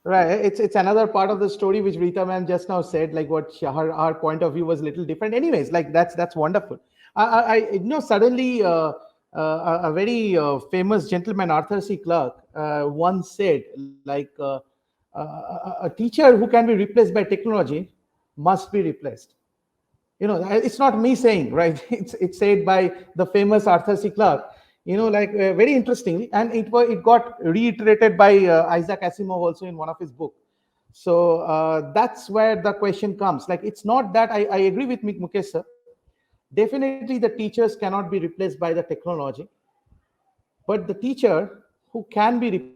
Right. It's another part of the story which Rita ma'am just now said, like what her point of view was a little different. Anyways, like that's wonderful. Suddenly a very famous gentleman, Arthur C. Clarke, once said, like a teacher who can be replaced by technology must be replaced. It's not me saying, right? It's said by the famous Arthur C. Clarke. Very interestingly, and it got reiterated by Isaac Asimov also in one of his books. So that's where the question comes. Like, it's not that I agree with Mukesh sir. Definitely, the teachers cannot be replaced by the technology, but the teacher who can be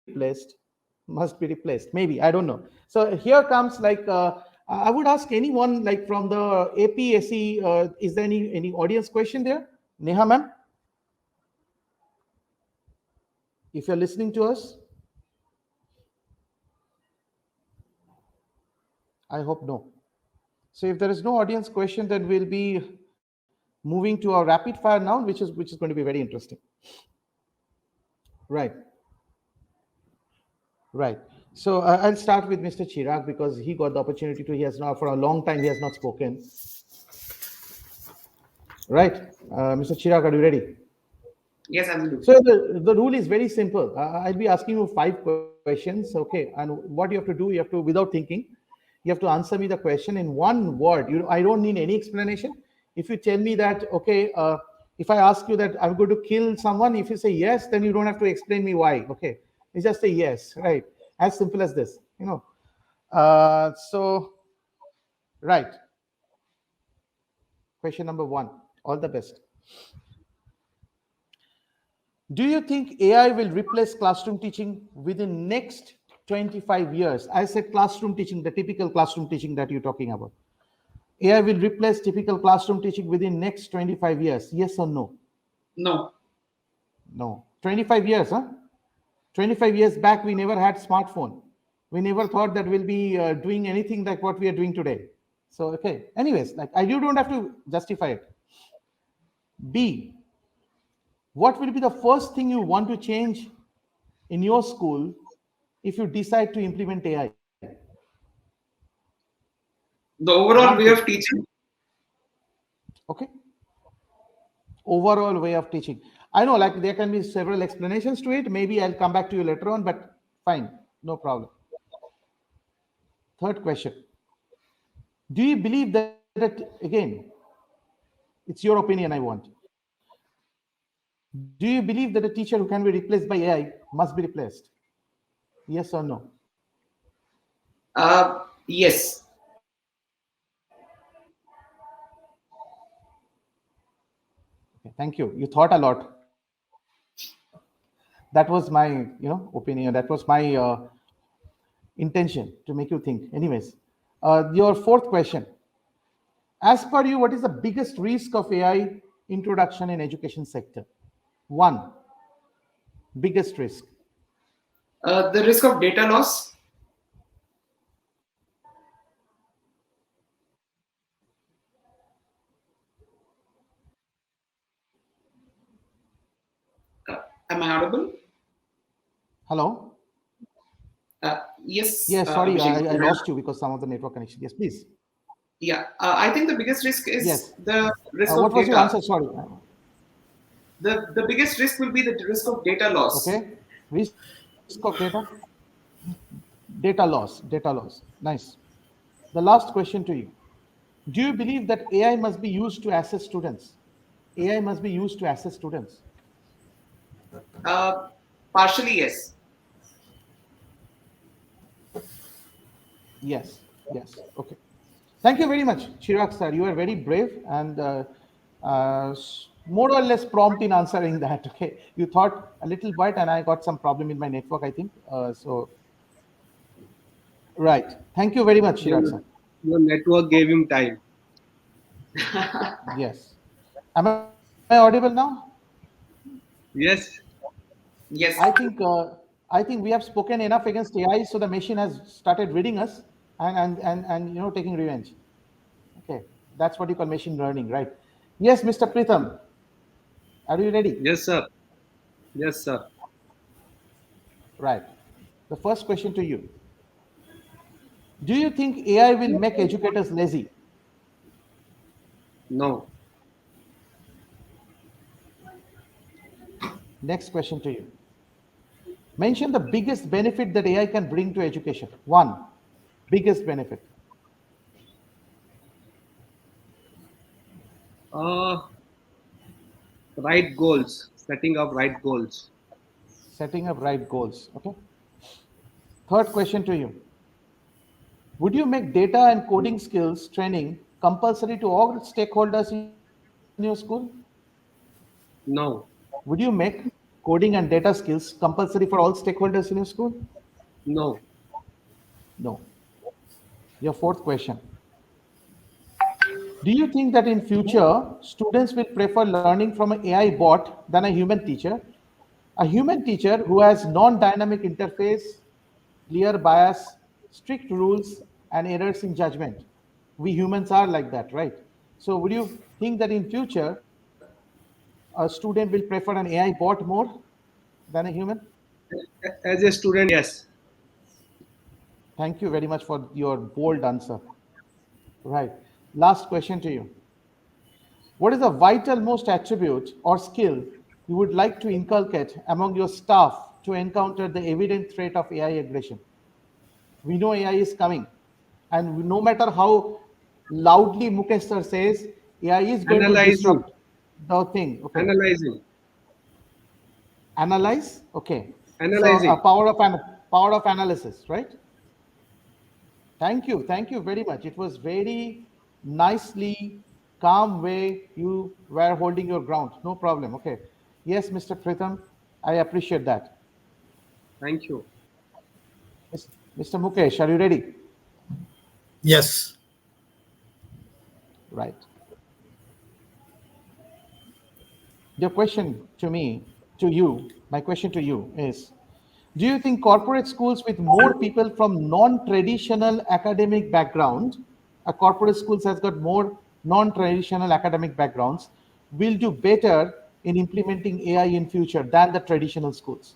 replaced must be replaced. Maybe, I don't know. So here comes, like, I would ask anyone, like, from the APSC, is there any audience question there? Neha ma'am, if you're listening to us. I hope no. So if there is no audience question, then we'll be moving to our rapid fire now, which is going to be very interesting. Right. Right. So I'll start with Mr. Chirag, because he got the opportunity to. He has now, for a long time, he has not spoken. Right. Mr. Chirag, are you ready? Yes, absolutely. So the rule is very simple. I'll be asking you 5 questions. Okay. And what you have to do, you have to, without thinking, you have to answer me the question in one word. I don't need any explanation. If you tell me that, okay, if I ask you that I'm going to kill someone, if you say yes, then you don't have to explain me why. Okay. You just say yes, right? As simple as this, So, right. Question number 1. All the best. Do you think AI will replace classroom teaching within next 25 years? I said classroom teaching, the typical classroom teaching that you're talking about. AI will replace typical classroom teaching within next 25 years. Yes or no? No. No. 25 years, huh? 25 years back, we never had smartphone. We never thought that we'll be doing anything like what we are doing today. So, okay. Anyways, like, you don't have to justify it. B, what will be the first thing you want to change in your school if you decide to implement AI? The overall way of teaching. Okay. Overall way of teaching. I know, like, there can be several explanations to it. Maybe I'll come back to you later on, but fine, no problem. Third question. Do you believe that, again, it's your opinion I want. Do you believe that a teacher who can be replaced by AI must be replaced? Yes or no? Yes. Okay, thank you. You thought a lot. That was my, opinion. That was my intention, to make you think. Anyways, your fourth question. As per you, what is the biggest risk of AI introduction in education sector? 1, biggest risk. The risk of data loss. Am I audible? Hello? Yes. Yes, sorry, Abhishek. I lost you because some of the network connection. Yes, please. Yeah, I think the biggest risk is Yes. the risk What of was data. your answer? Sorry. The biggest risk will be the risk of data loss. Okay. Risk of data? Data loss. Data loss. Nice. The last question to you. Do you believe that AI must be used to assess students? AI must be used to assess students. Partially, yes. Yes. Yes. Okay. Thank you very much, Chirag sir. You are very brave and more or less prompt in answering that. Okay. You thought a little bit, and I got some problem in my network, I think. Right. Thank you very much, Chirag sir. Your network gave him time. Yes. Am I audible now? Yes. Yes. I think we have spoken enough against AI, so the machine has started reading us and taking revenge. Okay, that's what you call machine learning, right? Yes, Mr. Pritham. Are you ready? Yes, sir. Yes, sir. Right. The first question to you. Do you think AI will make educators lazy? No. Next question to you. Mention the biggest benefit that AI can bring to education. One, biggest benefit. Uh, right goals. Setting up right goals. Setting up right goals. Okay. Third question to you. Would you make data and coding skills training compulsory to all stakeholders in your school? No. Would you make coding and data skills compulsory for all stakeholders in your school? No. No. Your fourth question. Do you think that in future students will prefer learning from an AI bot than a human teacher? A human teacher who has non-dynamic interface, clear bias, strict rules, and errors in judgment. We humans are like that, right? So would you think that in future a student will prefer an AI bot more than a human? As a student, yes. Thank you very much for your bold answer. Right. Last question to you. What is the vital most attribute or skill you would like to inculcate among your staff to encounter the evident threat of AI aggression? We know AI is coming, and no matter how loudly Mukesh sir says, AI is going to Analyzing. disrupt the thing. Okay. Analyzing. Analyze. Okay. So Analyzing. power of analysis, right? Thank you. Thank you very much. It was very nicely calm way you were holding your ground. No problem. Okay. Yes, Mr. Pritham, I appreciate that. Thank you. Mr. Mukesh, are you ready? Yes. Right. Your question to me, to you, my question to you is, do you think corporate schools with more people from non-traditional academic background, a corporate schools has got more non-traditional academic backgrounds, will do better in implementing AI in future than the traditional schools?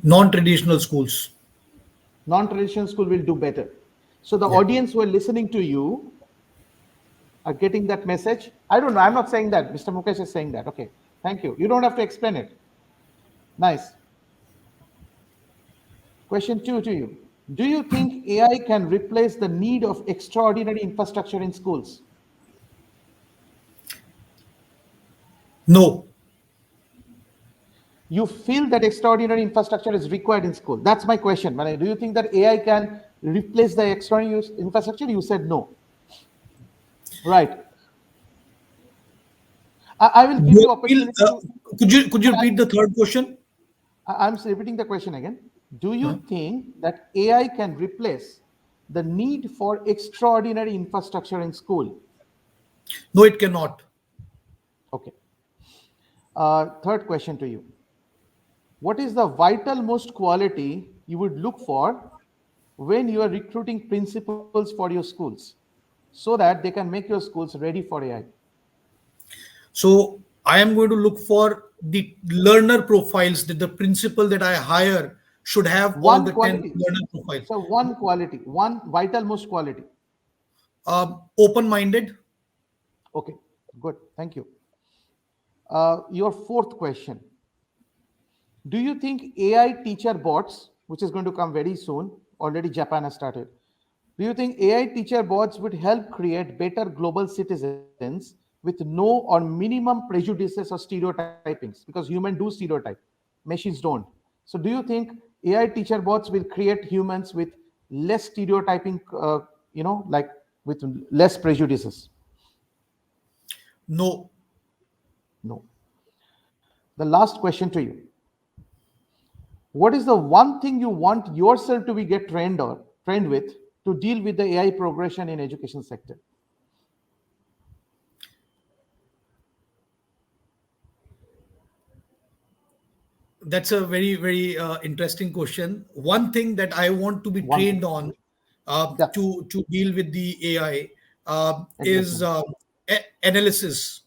Non-traditional schools. Non-traditional school will do better. So the Yeah. audience who are listening to you are getting that message. I don't know. I'm not saying that. Mr. Mukesh is saying that. Okay. Thank you. You don't have to explain it. Nice. Question 2 to you. Do you think AI can replace the need of extraordinary infrastructure in schools? No. You feel that extraordinary infrastructure is required in school. That's my question. Do you think that AI can replace the extraordinary infrastructure? You said no. Right. I will give you opportunity to. Could you repeat the third question? I'm repeating the question again. Do you think that AI can replace the need for extraordinary infrastructure in school? No, it cannot. Okay. Third question to you. What is the vital most quality you would look for when you are recruiting principals for your schools so that they can make your schools ready for AI? So I am going to look for the learner profiles that the principal that I hire should have all One the 10 quality. learner profiles. So one quality, one vital most quality. Open-minded. Okay, good. Thank you. Your fourth question. Do you think AI teacher bots, which is going to come very soon, already Japan has started, do you think AI teacher bots would help create better global citizens with no or minimum prejudices or stereotypings? Because humans do stereotype, machines don't. So do you think AI teacher bots will create humans with less stereotyping, like with less prejudices? No. No. The last question to you. What is the one thing you want yourself to be get trained with to deal with the AI progression in education sector? That's a very, very interesting question. One thing that I want to be One thing. trained on Yeah, to deal with the AI is exactly. analysis.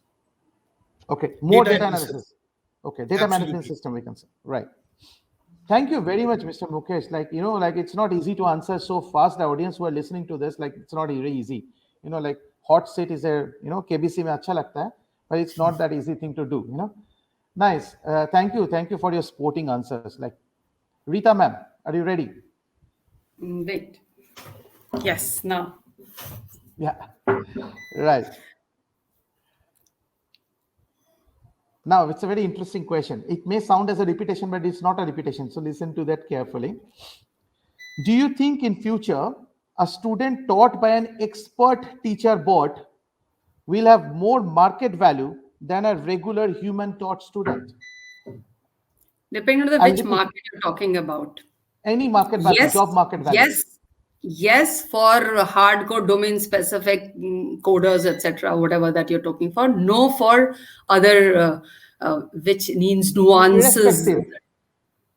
Okay, more Data data analysis. analysis. Okay, data management Absolutely. system, we can say. Right. Thank you very much, Mr. Mukesh. Like, like it's not easy to answer so fast. The audience who are listening to this, like, it's not very easy. Like hot seat is a, KBC mein acha lagta hai, but it's not that easy thing to do. Nice. Thank you. Thank you for your sporting answers. Like, Rita ma'am, are you ready? Wait. Yes, now. Yeah. Right. Now, it's a very interesting question. It may sound as a repetition, but it's not a repetition. So listen to that carefully. Do you think in future, a student taught by an expert teacher bot will have more market value than a regular human taught student? Depending on the I'll which repeat. market you're talking about. Any market value, Yes, job market value. yes, for hardcore domain specific coders, etc., whatever that you're talking for. No, for other which needs nuances. Irrespective.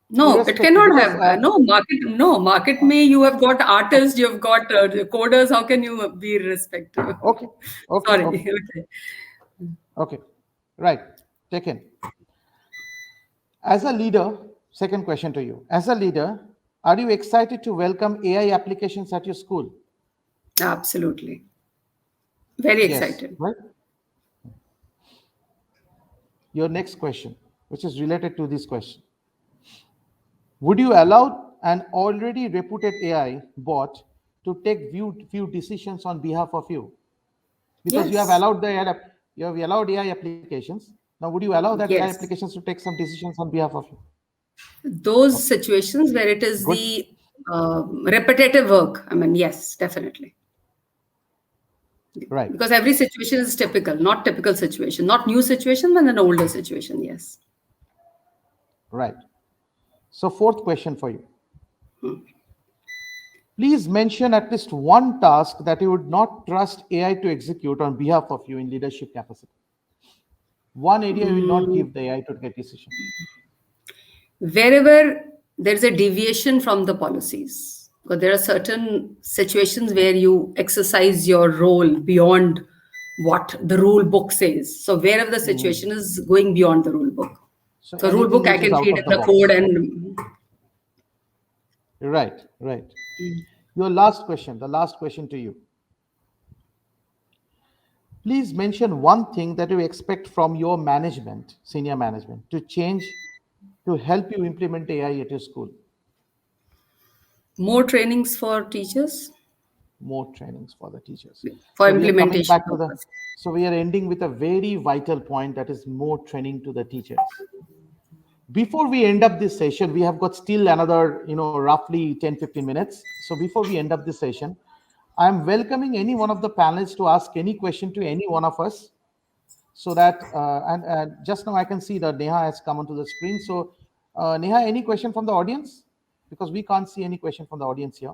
No, it Irrespective, cannot because, have no market. No market. May you have got artists, you've got coders. How can you be irrespective? Okay. Sorry. Okay. Okay. Okay. Right. Taken. As a leader, second question to you. As a leader, are you excited to welcome AI applications at your school? Absolutely. Very Yes, excited. right? Your next question, which is related to this question. Would you allow an already reputed AI bot to take few decisions on behalf of you? Because you have Yes. allowed AI applications. Now, would you allow that AI Yes. applications to take some decisions on behalf of you? Those situations where it is Good. the repetitive work, I mean, yes, definitely. Right. Because every situation is typical, not typical situation, not new situation, but an older situation, yes. Right. So, fourth question for you. Please mention at least one task that you would not trust AI to execute on behalf of you in leadership capacity. One area you will not give the AI to get decision. Wherever there's a deviation from the policies, because there are certain situations where you exercise your role beyond what the rule book says. So wherever the situation is going beyond the rule book. So rule anything book I which is can out feed of in the the box. code and Right. Your last question, the last question to you. Please mention one thing that you expect from your management, senior management, to change to help you implement AI at your school. more trainings for teachers. More trainings for the teachers. For So we are coming implementation back to purpose. so we are ending with a very vital point, that is more training to the teachers. Before we end up this session, we have got still another, roughly 10-15 minutes. So before we end up this session, I'm welcoming any one of the panelists to ask any question to any one of us. So that, and just now I can see that Neha has come onto the screen. So Neha, any question from the audience? Because we can't see any question from the audience here.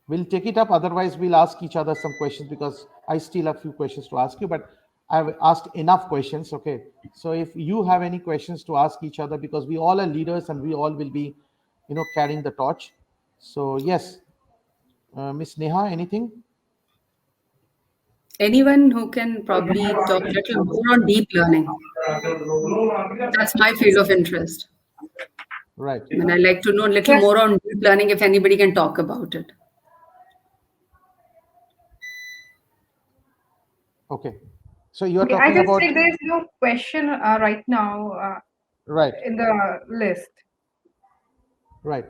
We'll take it up. Otherwise, we'll ask each other some questions, because I still have a few questions to ask you, but I've asked enough questions. Okay. So if you have any questions to ask each other, because we all are leaders and we all will be, carrying the torch. So yes, Miss Neha, anything? Anyone who can probably talk a little more on deep learning. That's my field of interest. Right. And I like to know a little more on deep learning, if anybody can talk about it. Okay. So you are Okay, I talking just about. think there's no question right now Right. in the list. Right.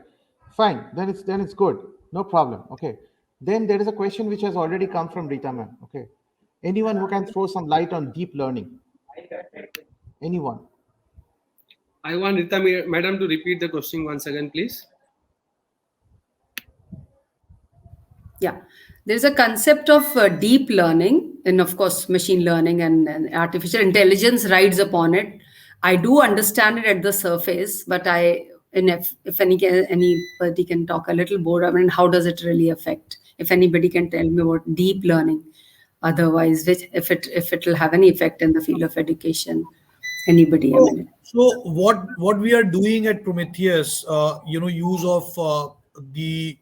Fine. Then it's good. No problem. Okay. Then there is a question which has already come from Rita ma'am. Okay. Anyone who can throw some light on deep learning? Anyone? I want Rita madam to repeat the question once again, please. Yeah, there's a concept of deep learning, and of course, machine learning and artificial intelligence rides upon it. I do understand it at the surface, but if anybody can talk a little more, I mean, how does it really affect? If anybody can tell me about deep learning, otherwise, if it will have any effect in the field of education, anybody? So what we are doing at Prometheus, use of the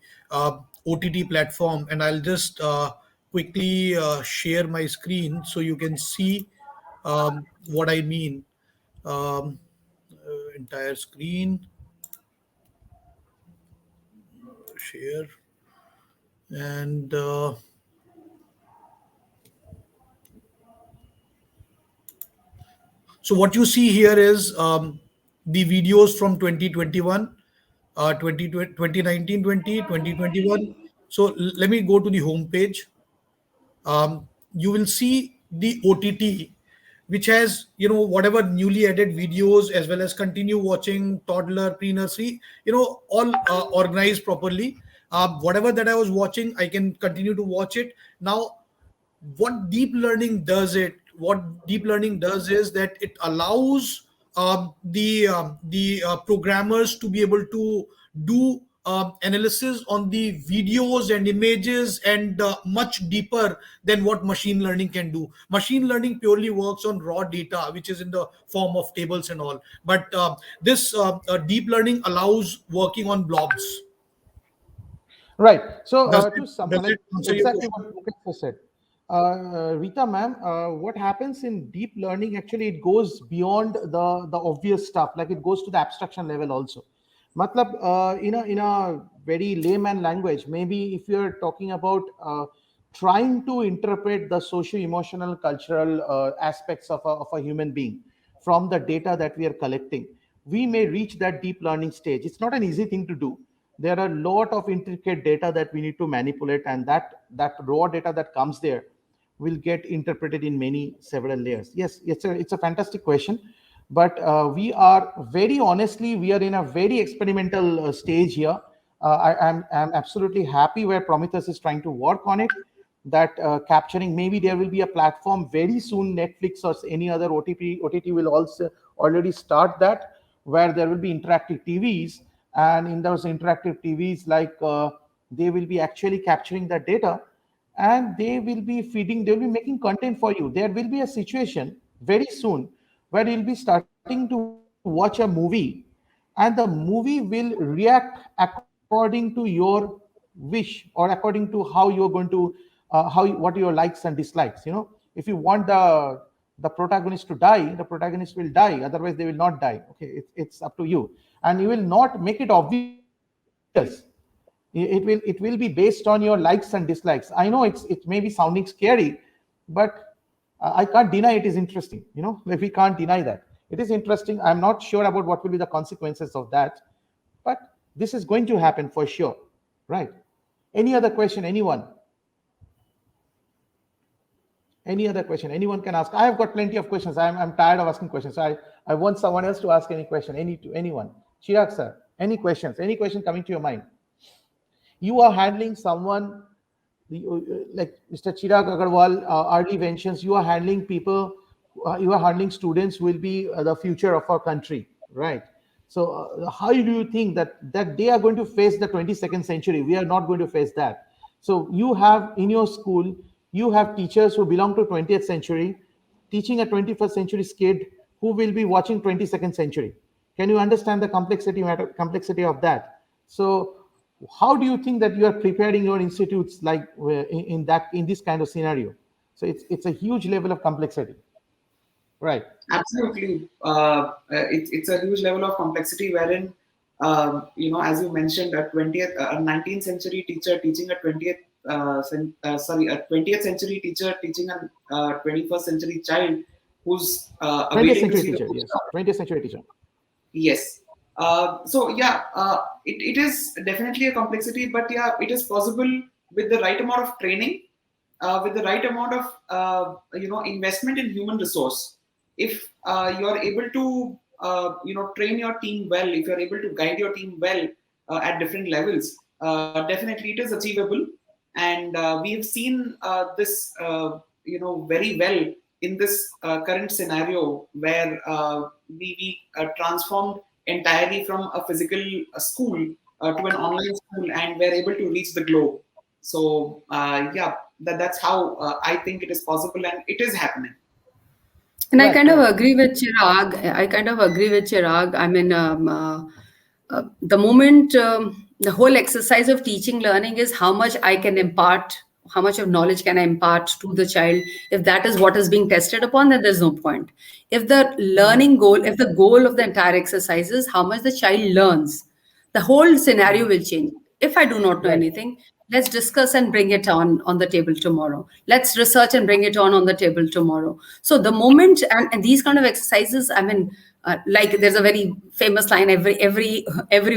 OTT platform, and I'll just quickly share my screen so you can see what I mean. Entire screen share, and so what you see here is the videos from 2021, 2019, 2021. So let me go to the home page. You will see the OTT, which has, whatever newly added videos, as well as continue watching, toddler, pre-nursery, all organized properly. Whatever that I was watching, I can continue to watch it now. What deep learning does is that it allows the programmers to be able to do analysis on the videos and images, and much deeper than what machine learning can do. Machine learning purely works on raw data, which is in the form of tables and all, but this deep learning allows working on blobs. Right. So Does to it, some, does like it answer your exactly question? what Mukesh has said. Rita ma'am, what happens in deep learning, actually it goes beyond the obvious stuff, like it goes to the abstraction level also. Matlab, in a very layman language, maybe if you're talking about trying to interpret the socio-emotional cultural aspects of a human being from the data that we are collecting, we may reach that deep learning stage. It's not an easy thing to do. There are a lot of intricate data that we need to manipulate, and that raw data that comes there will get interpreted in many several layers. Yes, it's a fantastic question, but we are very honestly, we are in a very experimental stage here. I'm absolutely happy where Prometheus is trying to work on it, that capturing, maybe there will be a platform very soon, Netflix or any other OTT will also already start that, where there will be interactive TVs, and in those interactive TVs, like they will be actually capturing that data, and they will be feeding, they will be making content for you. There will be a situation very soon where you'll be starting to watch a movie, and the movie will react according to your wish, or according to how you're going to what your likes and dislikes. If you want the protagonist to die, the protagonist will die, otherwise they will not die. Okay, it's up to you, and you will not make it obvious. It will be based on your likes and dislikes. I know it may be sounding scary, but I can't deny it is interesting. Like, we can't deny that it is interesting. I'm not sure about what will be the consequences of that, but this is going to happen for sure, right? Any other question, anyone? Any other question anyone can ask? I have got plenty of questions. I'm tired of asking questions, so I want someone else to ask any question. Anyone? Chirag sir, any questions? Any question coming to your mind? You are handling someone like Mr. Chirag Agarwal, early mentions, you are handling people, you are handling students who will be the future of our country, right? So how do you think that they are going to face the 22nd century? We are not going to face that. So you have in your school, you have teachers who belong to 20th century teaching a 21st century kid who will be watching 22nd century. Can you understand the complexity of that? So how do you think that you are preparing your institutes, like in this kind of scenario? So it's a huge level of complexity, right? Absolutely. It's a huge level of complexity wherein, as you mentioned, a 19th century teacher teaching a 20th century teacher teaching a 21st century child who's 20th century teacher, yes, 20th century teacher. Yes. It is definitely a complexity, but yeah, it is possible with the right amount of training, with the right amount of investment in human resource. If you are able to train your team well, if you are able to guide your team well at different levels, definitely it is achievable. And we have seen this very well in this current scenario where we transformed entirely from a physical school to an online school, and we're able to reach the globe. So that's how I think it is possible, and it is happening. And Right, I kind of right. agree with Chirag. I mean, the moment the whole exercise of teaching learning is how much I can impart, how much of knowledge can I impart to the child? If that is what is being tested upon, then there's no point. If the learning goal, if the goal of the entire exercise is how much the child learns, the whole scenario will change. If I do not know Right. anything, let's discuss and bring it on the table tomorrow. Let's research and bring it on the table tomorrow. So the moment, and these kind of exercises, I mean, like there's a very famous line, every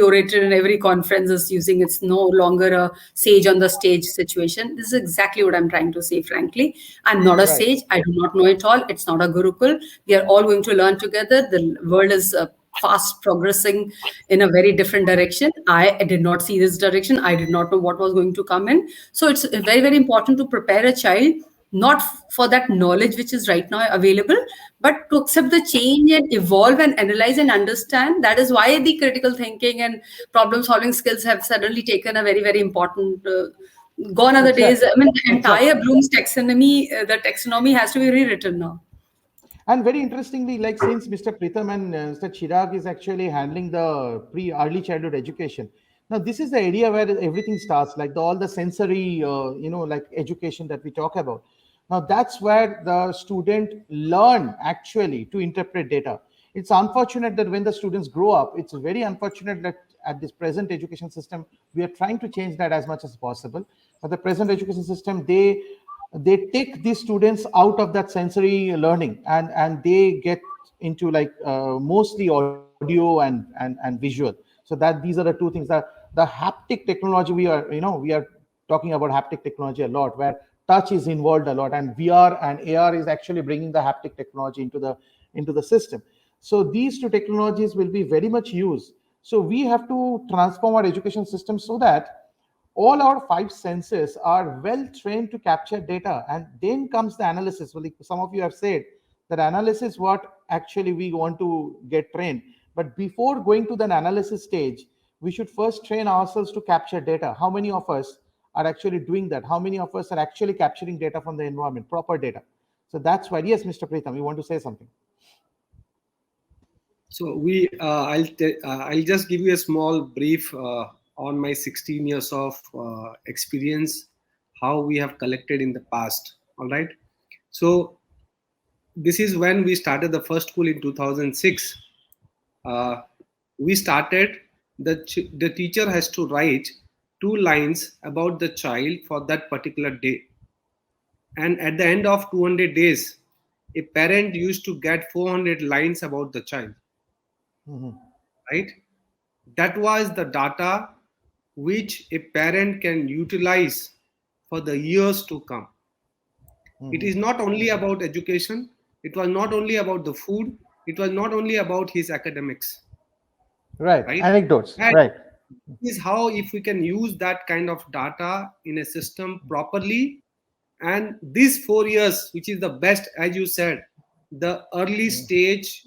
orator in every conference is using, it's no longer a sage on the stage situation. This is exactly what I'm trying to say, frankly. I'm not a Right. sage, I do not know it all. It's not a gurukul. We are all going to learn together. The world is fast progressing in a very different direction. I did not see this direction. I did not know what was going to come in. So it's very, very important to prepare a child, not for that knowledge which is right now available, but to accept the change and evolve and analyze and understand. That is why the critical thinking and problem solving skills have suddenly taken a very, very important gone are the days. I mean, the entire Bloom's taxonomy, the taxonomy has to be rewritten now. And very interestingly, like since Mr. Pritham and Mr. Chirag is actually handling the early childhood education. Now, this is the area where everything starts, like all the sensory, like education that we talk about. Now, that's where the student learn actually to interpret data. It's unfortunate that when the students grow up, it's very unfortunate that at this present education system, we are trying to change that as much as possible. But the present education system, they take these students out of that sensory learning and they get into like mostly audio and visual. So that these are the two things that the haptic technology we are talking about haptic technology a lot, where touch is involved a lot, and VR and AR is actually bringing the haptic technology into the system. So these two technologies will be very much used. So we have to transform our education system so that all our five senses are well trained to capture data, and then comes the analysis. Well, like some of you have said that analysis what actually we want to get trained, but before going to the analysis stage, we should first train ourselves to capture data. How many of us are actually doing that? How many of us are actually capturing data from the environment, proper data? So that's why, yes, Mr. Pritham, you want to say something? So I'll just give you a small brief on my 16 years of experience, how we have collected in the past. All right. So this is when we started the first school in 2006. We started, the teacher has to write 2 lines about the child for that particular day. And at the end of 200 days, a parent used to get 400 lines about the child. Right? That was the data which a parent can utilize for the years to come. It is not only about education. It was not only about the food. It was not only about his academics. Right. Anecdotes. And right. This is how, if we can use that kind of data in a system properly, and these 4 years, which is the best, as you said, the early stage,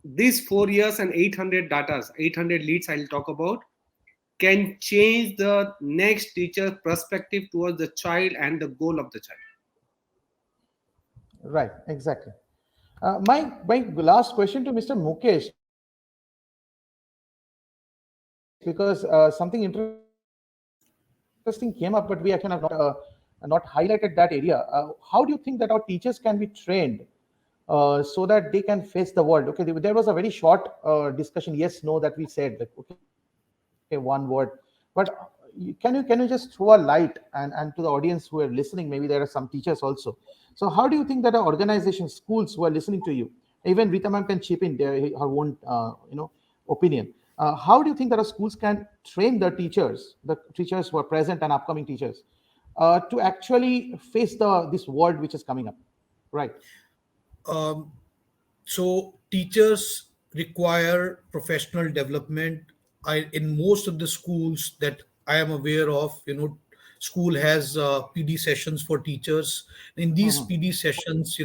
these 4 years and 800 datas, 800 leads I'll talk about, can change the next teacher's perspective towards the child and the goal of the child. Right, exactly. My last question to Mr. Mukesh, because something interesting came up, but we actually have not highlighted that area. How do you think that our teachers can be trained so that they can face the world? Okay, there was a very short discussion, yes, no, that we said, like, okay, one word, but can you just throw a light and to the audience who are listening, maybe there are some teachers also. So how do you think that our organizations, schools who are listening to you, even Rita ma'am can chip in her own opinion. How do you think that our schools can train the teachers who are present and upcoming teachers, to actually face this world which is coming up? Right. So teachers require professional development. In most of the schools that I am aware of, school has PD sessions for teachers. In these PD sessions,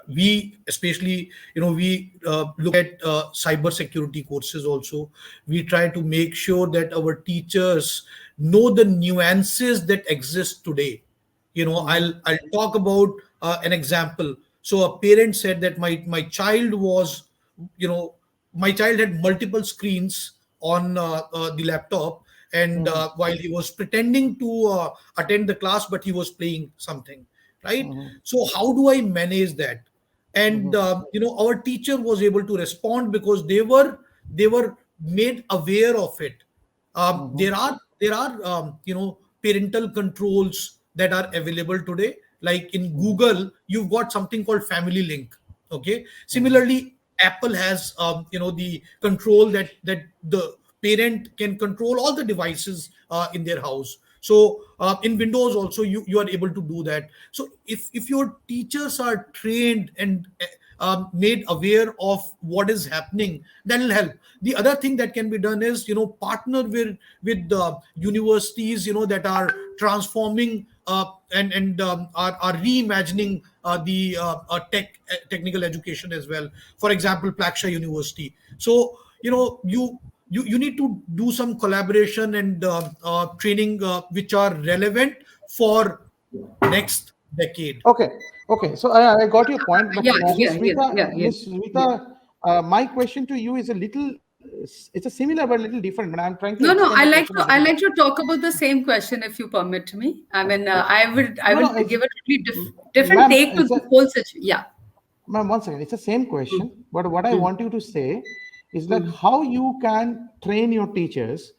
we especially, we look at cyber security courses also. We try to make sure that our teachers know the nuances that exist today. I'll talk about an example. So a parent said that my child my child had multiple screens on the laptop, and while he was pretending to attend the class, but he was playing something, right? So how do I manage that? And our teacher was able to respond because they were made aware of it. There are parental controls that are available today. Like in Google, you've got something called Family Link. Okay. Similarly, Apple has the control that the parent can control all the devices in their house. So in Windows also you are able to do that. So if your teachers are trained and made aware of what is happening, that will help. The other thing that can be done is partner with the universities that are transforming and are reimagining the technical education as well. For example, Plaksha University. So you need to do some collaboration and training which are relevant for next decade. Okay. So I got your point, but Yeah, Miss yeah, Rita, yeah, yeah, Miss Rita, my question to you is a little, it's a similar but a little different. But I'm trying to No, extend I the like question to a little bit. talk about the same question if you permit me. I mean, I No, no, will it's, give a totally different ma'am, take to it's the a, whole situation. Yeah. ma'am, one second. It's the same question, but what I Mm, want you to say is like mm, how you can train your teachers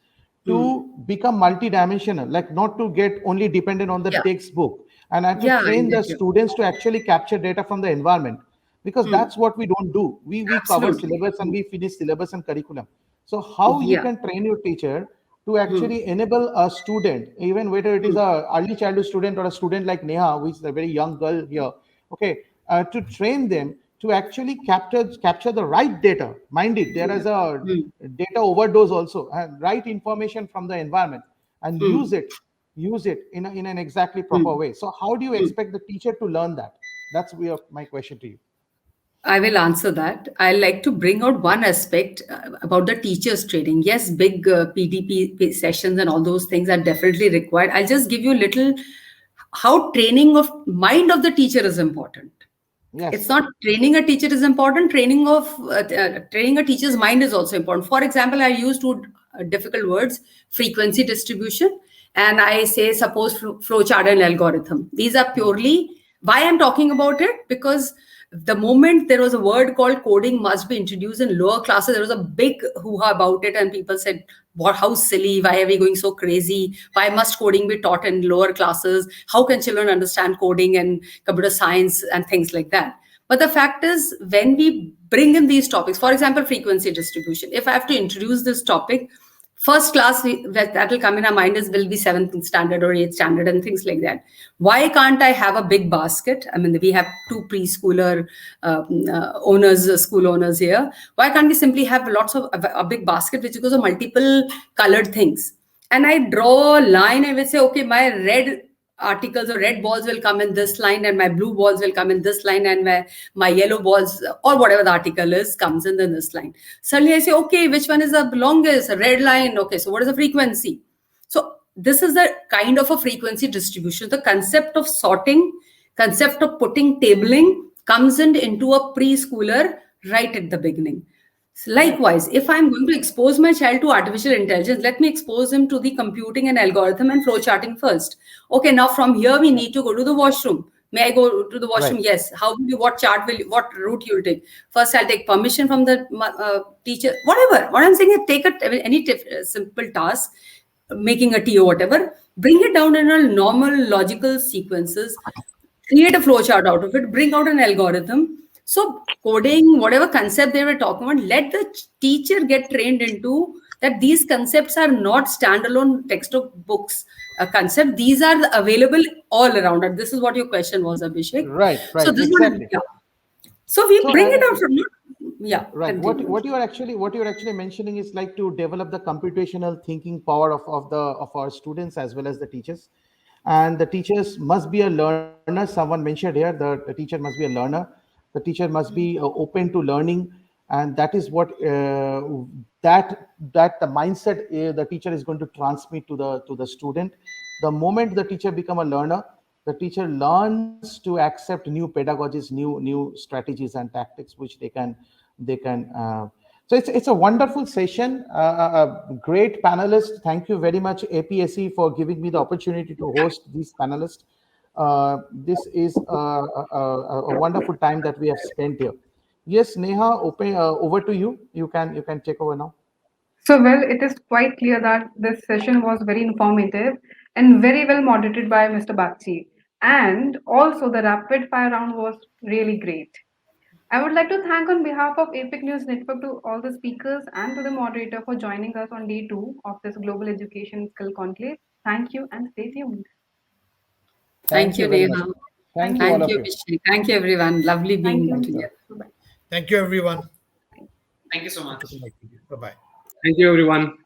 mm. to become multidimensional, like not to get only dependent on the Yeah, textbook, and to yeah, I train the get you. students to actually capture data from the environment, because Mm, that's what we don't do. We cover absolutely. syllabus and Mm, we finish syllabus and curriculum. So how you yeah. can train your teacher to Mm, actually enable a student, even whether it is mm, a early childhood student or a student like Neha, which is a very young girl here, okay, to train them to actually capture the right data. Mind it, there mm, is a mm, data overdose also, and right information from the environment, and mm, use it in an exactly proper mm, way. So how do you mm. expect the teacher to learn that? That's my question to you. I will answer that. I like to bring out one aspect about the teachers training. Yes, big PDP sessions and all those things are definitely required. I'll just give you a little how training of mind of the teacher is important. It's Yes. not training a teacher is important. Training a teacher's mind is also important. For example, I use two difficult words: frequency distribution, and I say suppose flowchart and algorithm. These are purely why I'm talking about it, because the moment there was a word called coding must be introduced in lower classes, there was a big hoo-ha about it, and people said, "What? How silly? Why are we going so crazy? Why must coding be taught in lower classes? How can children understand coding and computer science and things like that?" But the fact is, when we bring in these topics, for example, frequency distribution, if I have to introduce this topic, first class that will come in our mind is will be seventh standard or eighth standard and things like that. Why can't I have a big basket? I mean, we have two preschooler owners, school owners here. Why can't we simply have lots of a big basket which goes of multiple colored things? And I draw a line and will say, okay, my red articles or red balls will come in this line and my blue balls will come in this line and my yellow balls or whatever the article is comes in this line. Suddenly I say, okay, which one is the longest? A red line. Okay, so what is the frequency? So this is the kind of a frequency distribution. The concept of sorting, concept of putting tabling comes into a preschooler right at the beginning. Likewise, if I'm going to expose my child to artificial intelligence, let me expose him to the computing and algorithm and flowcharting first. Okay, now from here we need to go to the washroom. May I go to the washroom? Right. Yes. How will you? What chart will you? What route you will take? First, I'll take permission from the teacher. Whatever. What I'm saying is, take any simple task, making a tea or whatever. Bring it down in a normal logical sequences. Create a flowchart out of it. Bring out an algorithm. So coding, whatever concept they were talking about, let the teacher get trained into that these concepts are not standalone textbook books concept. These are available all around. And this is what your question was, Abhishek. Right. So Right. this one, Exactly. yeah. So we So bring it out from, yeah, right. continue. What you're actually mentioning is like to develop the computational thinking power of our students as well as the teachers. And the teachers must be a learner. Someone mentioned here the teacher must be a learner. The teacher must be open to learning, and that is what that the mindset the teacher is going to transmit to the student. The moment the teacher become a learner, the teacher learns to accept new pedagogies, new strategies and tactics which they can So it's a wonderful session. Great panelists. Thank you very much, APSC, for giving me the opportunity to host these panelists. This is a wonderful time that we have spent here. Yes, Neha, over to you. You can take over now. So, well, it is quite clear that this session was very informative and very well moderated by Mr. Bakshi. And also, the rapid fire round was really great. I would like to thank on behalf of APIC News Network to all the speakers and to the moderator for joining us on day 2 of this Global Education Skill Conclave. Thank you and stay tuned. Thank you, very much. Neha. Thank you, all Thank of you, you. Vishnu. Thank you, everyone. Lovely being Thank you. together. Bye-bye. Thank you, everyone. Thank you so much. Bye bye. Thank you, everyone.